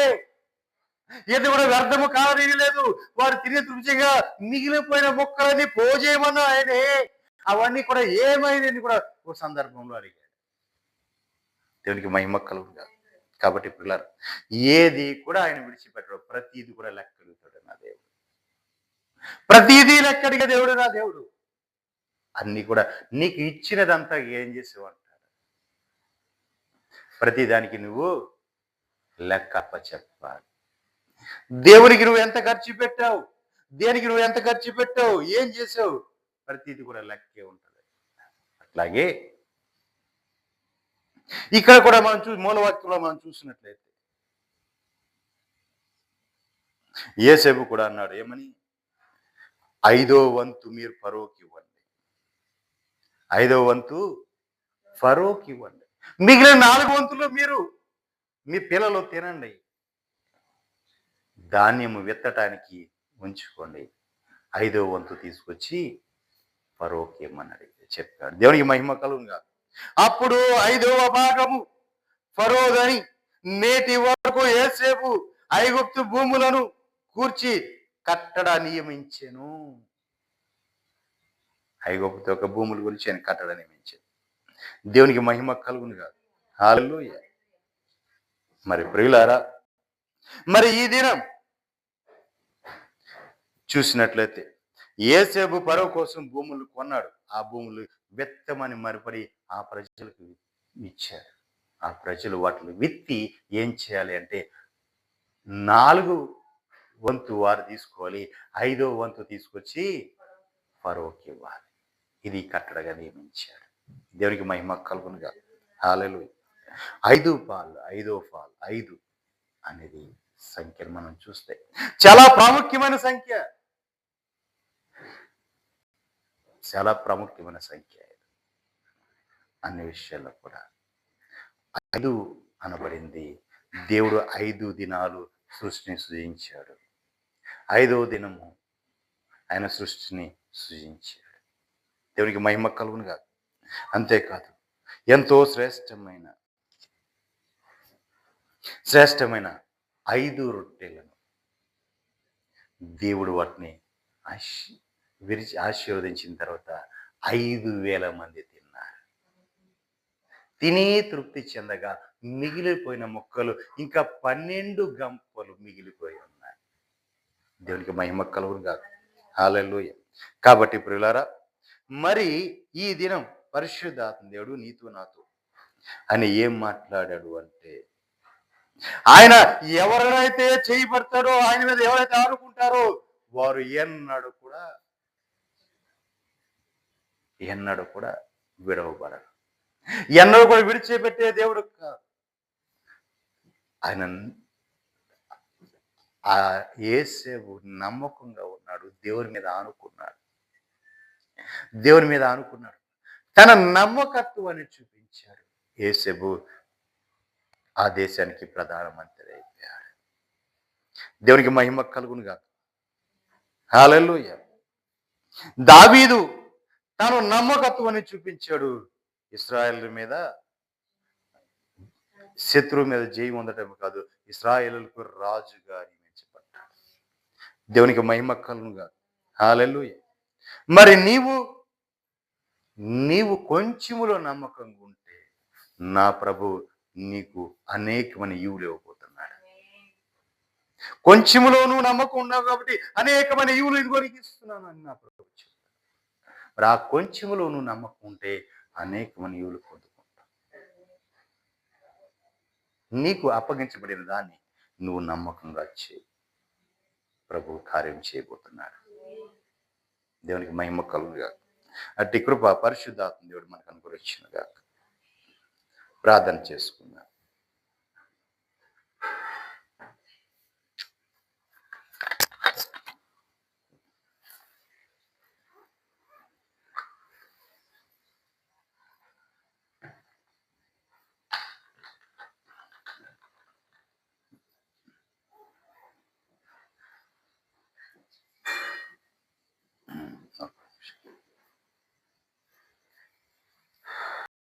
ఏది కూడా వ్యర్థము కాదని లేదు. వారు తినే తృప్తిగా మిగిలిపోయిన ముక్కలని పోజేయమన్నా ఆయనే. అవన్నీ కూడా ఏమైనాయని కూడా ఒక సందర్భంలో అడిగాడు. దేవునికి మహిమ కలుగుగా. కాబట్టి పిల్లలు, ఏది కూడా ఆయన విడిచిపెట్టడు. ప్రతిది కూడా లెక్క అడుగుతాడు నా దేవుడు. ప్రతిదీ లెక్క అడిగే దేవుడు నా దేవుడు. అన్ని కూడా నీకు ఇచ్చినదంతా ఏం చేసావు అంటాడు. ప్రతిదానికి నువ్వు లెక్క అప్పచెప్పాలి. దేవునికి నువ్వు ఎంత ఖర్చు పెట్టావు, దేనికి నువ్వు ఎంత ఖర్చు పెట్టావు, ఏం చేసావు, ప్రతిది కూడా లెక్కే ఉంటుంది. అట్లాగే ఇక్కడ కూడా మనం మూలవాక్యంలో మనం చూసినట్లయితే యోసేపు కూడా అన్నాడు ఏమని? 5వ వంతు మీరు ఫరోకి ఇవ్వండి, 5వ వంతు ఫరోకి ఇవ్వండి, మిగిలిన 4 వంతులు మీరు మీ పిల్లలు తినండి, ధాన్యము విత్తటానికి ఉంచుకోండి, 5వ వంతు తీసుకొచ్చి ఫరోకి ఇమ్మని చెప్పాడు. దేవునికి మహిమ కలుగునుగా. అప్పుడు 5వ భాగము ఫరోదని నేటి వరకు యోసేపు ఐగుప్తు భూములను కూర్చి కట్టడ నియమించెను. ఐగుప్తు యొక్క భూముల గురించి ఆయన కట్టడ నియమించాను. దేవునికి మహిమ కలుగునుగా. హల్లెలూయా. మరి ప్రియులారా, మరి ఈ దినం చూసినట్లయితే యోసేపు ఫరో కోసం భూములు కొన్నాడు. ఆ భూములు విత్తమని మరిపడి ఆ ప్రజలకు ఇచ్చారు. ఆ ప్రజలు వాటిని విత్తి ఏం చేయాలి అంటే 4వ వంతు వారు తీసుకోవాలి, 5వ వంతు తీసుకొచ్చి ఫరోకి ఇవ్వాలి. ఇది కట్టడగా నియమించాడు. దేవునికి మహిమ కలుగునుగా. హల్లెలూయా. 5 పాలు, 5వ పాలు, 5 అనేది సంఖ్యను మనం చూస్తే చాలా ప్రాముఖ్యమైన సంఖ్య, చాలా ప్రాముఖ్యమైన సంఖ్య. అన్ని విషయాల్లో కూడా 5 అనబడింది. దేవుడు 5 దినాలు సృష్టిని సృజించాడు. 5వ దినము ఆయన సృష్టిని సృజించాడు. దేవునికి మహిమ కలుగునుగా. అంతేకాదు, ఎంతో శ్రేష్టమైన 5 రొట్టెలను దేవుడు వాటిని విరిచి ఆశీర్వదించిన తర్వాత 5,000 మంది తిన్నారు. తిని తృప్తి చెందగా మిగిలిపోయిన ముక్కలు ఇంకా 12 గంపలు మిగిలిపోయి ఉన్నాయి. దేవునికి మహిమ కలుగునుగా. హల్లెలూయా. కాబట్టి ప్రియులారా, మరి ఈ దినం పరిశుద్ధాత్మ దేవుడు నీతో నాతో అని ఏం మాట్లాడాడు అంటే, ఆయన ఎవరైతే చేయబడతాడో, ఆయన మీద ఎవరైతే ఆడుకుంటారో వారు ఎన్నడూ కూడా విడవబడరు. ఎన్నడూ కూడా విడిచిపెట్టే దేవుడు కాదు. ఆ యేసేపు నమ్మకంగా ఉన్నాడు. దేవుని మీద ఆనుకున్నాడు. దేవుని మీద ఆనుకున్నాడు. తన నమ్మకత్వాన్ని చూపించాడు. యేసేపు ఆ దేశానికి ప్రధానమంత్రి అయిపోయాడు. దేవునికి మహిమ కలుగును గాక. హల్లెలూయా. దావీదు తాను నమ్మకత్వాన్ని చూపించాడు. ఇశ్రాయేలు మీద శత్రువు మీద జయం పొందటమే కాదు, ఇశ్రాయేలులకు రాజుగా నియమించబడ్డాడు. దేవునికి మహిమ కలుగును గాక. హల్లెలూయా. మరి నీవు కొంచెములో నమ్మకంగా ఉంటే నా ప్రభు నీకు అనేకమైన ఈవులు ఇవ్వబోతున్నాడు. కొంచెములో నువ్వు నమ్మకం ఉన్నావు కాబట్టి అనేకమైన ఈవులు ఇదిగో నీకు ఇస్తున్నాను అని నా ప్రభు చెప్తాడు. మరి ఆ కొంచెములో నువ్వు నమ్మకం ఉంటే అనేకమైన ఈవులు పొందుకుంటావు. నీకు అప్పగించబడిన దాన్ని నువ్వు నమ్మకంగా చేయి. ప్రభు కార్యం చేయబోతున్నాడు. దేవునికి మహిమ కలుగును గాక. అట్టి కృప పరిశుద్ధాత్మ దేవుడు మనకు అనుగ్రహించును గాక. ప్రార్థన చేసుకుందాం.